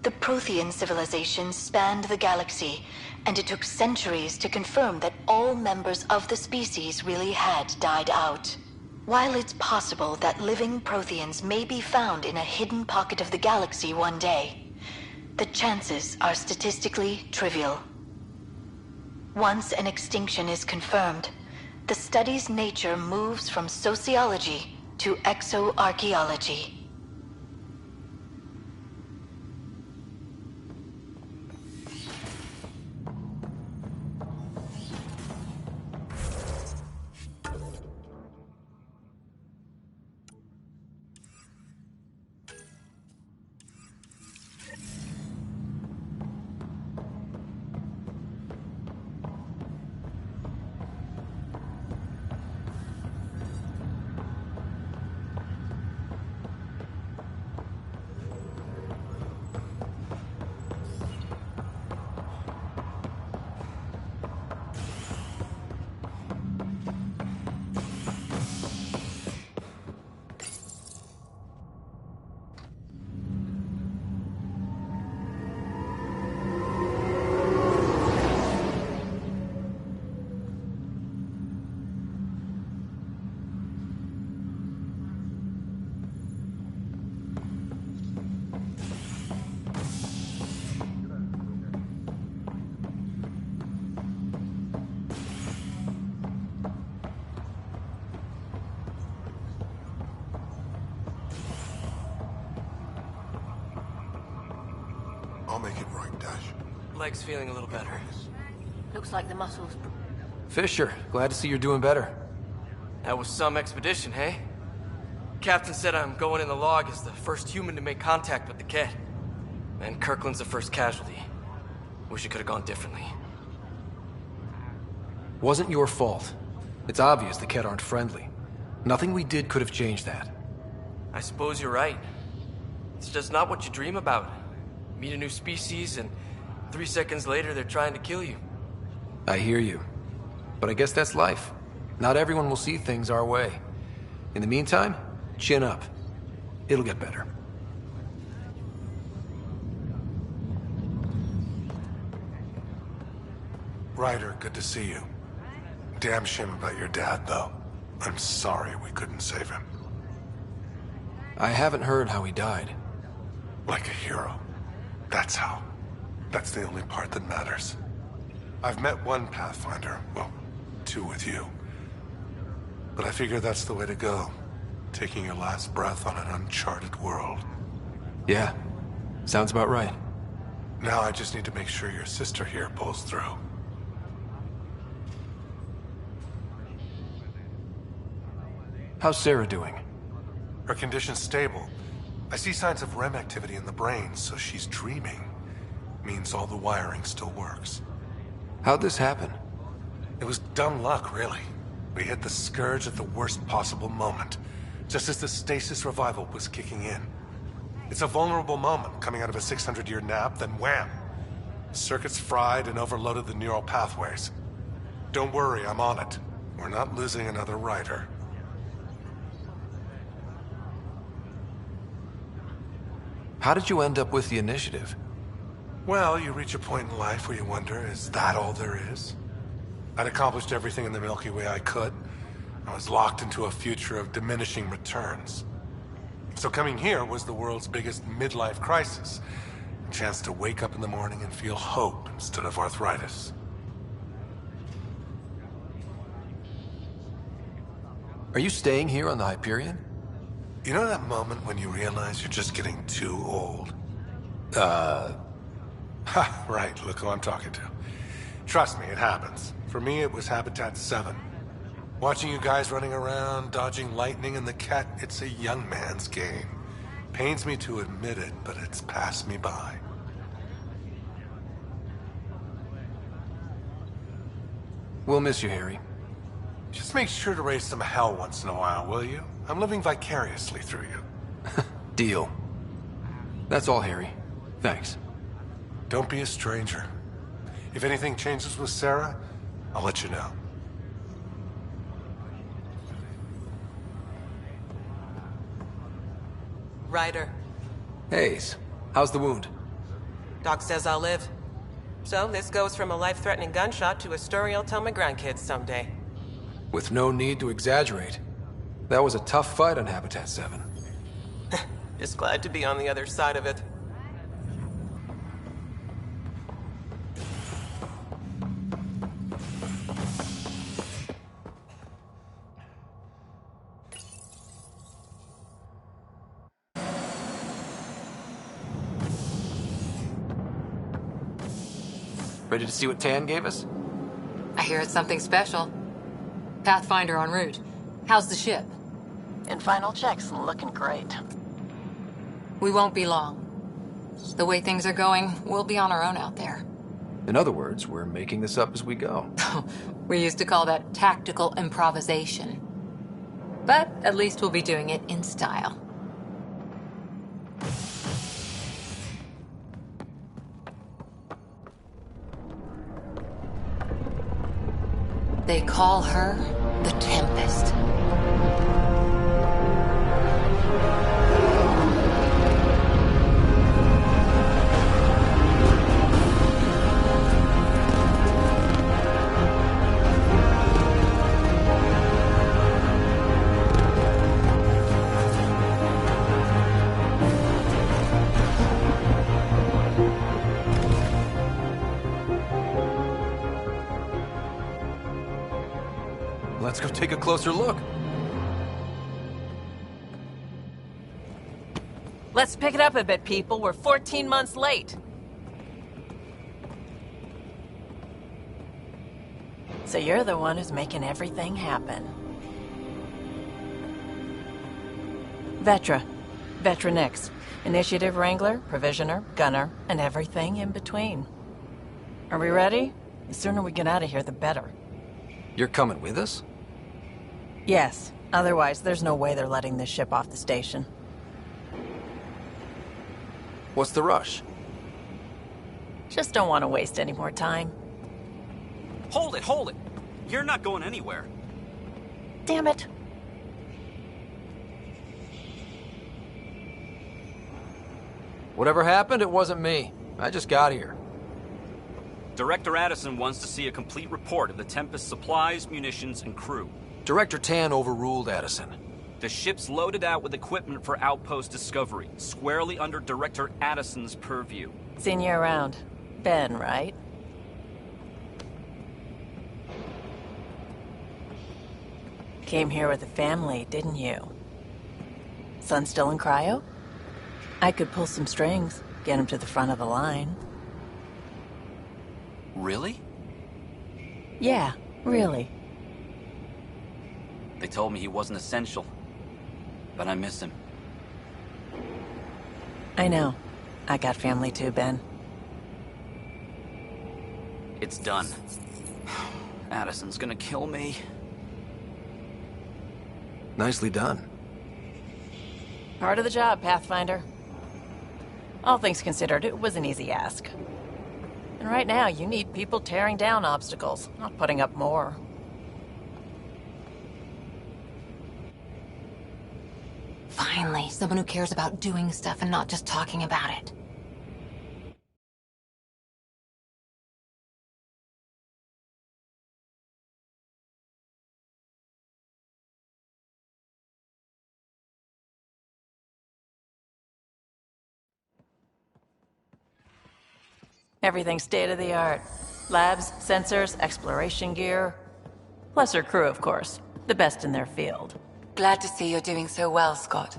The Prothean civilization spanned the galaxy, and it took centuries to confirm that all members of the species really had died out. While it's possible that living Protheans may be found in a hidden pocket of the galaxy one day, the chances are statistically trivial. Once an extinction is confirmed, the study's nature moves from sociology to exoarchaeology. I'll make it right, Dash. Leg's feeling a little better. Looks like the muscles. Fisher, glad to see you're doing better. That was some expedition, hey? Captain said I'm going in the log as the first human to make contact with the kett. And Kirkland's the first casualty. Wish it could have gone differently. Wasn't your fault. It's obvious the kett aren't friendly. Nothing we did could have changed that. I suppose you're right. It's just not what you dream about. Meet a new species, and 3 seconds later they're trying to kill you. I hear you. But I guess that's life. Not everyone will see things our way. In the meantime, chin up. It'll get better. Ryder, good to see you. Damn shame about your dad, though. I'm sorry we couldn't save him. I haven't heard how he died. Like a hero. That's how. That's the only part that matters. I've met one Pathfinder, well, 2 with you. But I figure that's the way to go. Taking your last breath on an uncharted world. Yeah, sounds about right. Now I just need to make sure your sister here pulls through. How's Sarah doing? Her condition's stable. I see signs of REM activity in the brain, so she's dreaming. Means all the wiring still works. How'd this happen? It was dumb luck, really. We hit the Scourge at the worst possible moment, just as the stasis revival was kicking in. It's a vulnerable moment, coming out of a 600-year nap, then wham! Circuits fried and overloaded the neural pathways. Don't worry, I'm on it. We're not losing another Ryder. How did you end up with the initiative? Well, you reach a point in life where you wonder, is that all there is? I'd accomplished everything in the Milky Way I could. I was locked into a future of diminishing returns. So coming here was the world's biggest midlife crisis. A chance to wake up in the morning and feel hope instead of arthritis. Are you staying here on the Hyperion? You know that moment when you realize you're just getting too old? Ha, right, look who I'm talking to. Trust me, it happens. For me, it was Habitat 7. Watching you guys running around, dodging lightning in the kett, it's a young man's game. Pains me to admit it, but it's passed me by. We'll miss you, Harry. Just make sure to raise some hell once in a while, will you? I'm living vicariously through you. Deal. That's all, Harry. Thanks. Don't be a stranger. If anything changes with Sarah, I'll let you know. Ryder. Hayes, how's the wound? Doc says I'll live. So this goes from a life-threatening gunshot to a story I'll tell my grandkids someday. With no need to exaggerate. That was a tough fight on Habitat 7. Just glad to be on the other side of it. Ready to see what Tan gave us? I hear it's something special. Pathfinder en route. How's the ship? In final checks, looking great. We won't be long. The way things are going, we'll be on our own out there. In other words, we're making this up as we go. We used to call that tactical improvisation. But at least we'll be doing it in style. They call her the Tempest. Let's go take a closer look. Let's pick it up a bit, people. We're 14 months late. So you're the one who's making everything happen. Vetra. Vetra Nix. Initiative Wrangler, Provisioner, Gunner, and everything in between. Are we ready? The sooner we get out of here, the better. You're coming with us? Yes. Otherwise, there's no way they're letting this ship off the station. What's the rush? Just don't want to waste any more time. Hold it, hold it! You're not going anywhere. Damn it. Whatever happened, it wasn't me. I just got here. Director Addison wants to see a complete report of the Tempest's supplies, munitions, and crew. Director Tan overruled Addison. The ship's loaded out with equipment for outpost discovery, squarely under Director Addison's purview. Seen you around. Ben, right? Came here with a family, didn't you? Son still in cryo? I could pull some strings, get him to the front of the line. Really? Yeah, really. They told me he wasn't essential, but I miss him. I know. I got family too, Ben. It's done. Addison's gonna kill me. Nicely done. Part of the job, Pathfinder. All things considered, it was an easy ask. And right now, you need people tearing down obstacles, not putting up more. Finally, someone who cares about doing stuff and not just talking about it. Everything's state-of-the-art. Labs, sensors, exploration gear. Plus her crew, of course. The best in their field. Glad to see you're doing so well, Scott.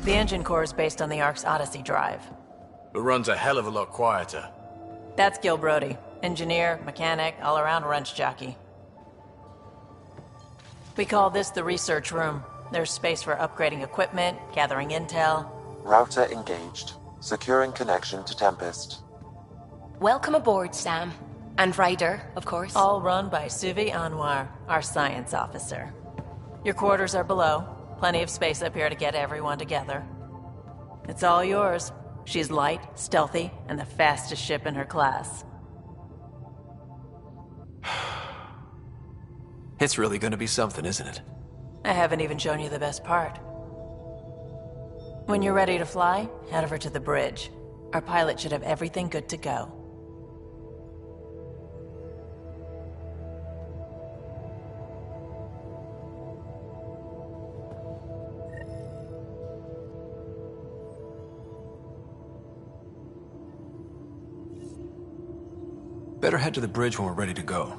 The engine core is based on the Ark's Odyssey drive. It runs a hell of a lot quieter. That's Gil Brody. Engineer, mechanic, all-around wrench jockey. We call this the research room. There's space for upgrading equipment, gathering intel. Router engaged. Securing connection to Tempest. Welcome aboard, Sam. And Ryder, of course. All run by Suvi Anwar, our science officer. Your quarters are below. Plenty of space up here to get everyone together. It's all yours. She's light, stealthy, and the fastest ship in her class. It's really gonna be something, isn't it? I haven't even shown you the best part. When you're ready to fly, head over to the bridge. Our pilot should have everything good to go. Better head to the bridge when we're ready to go.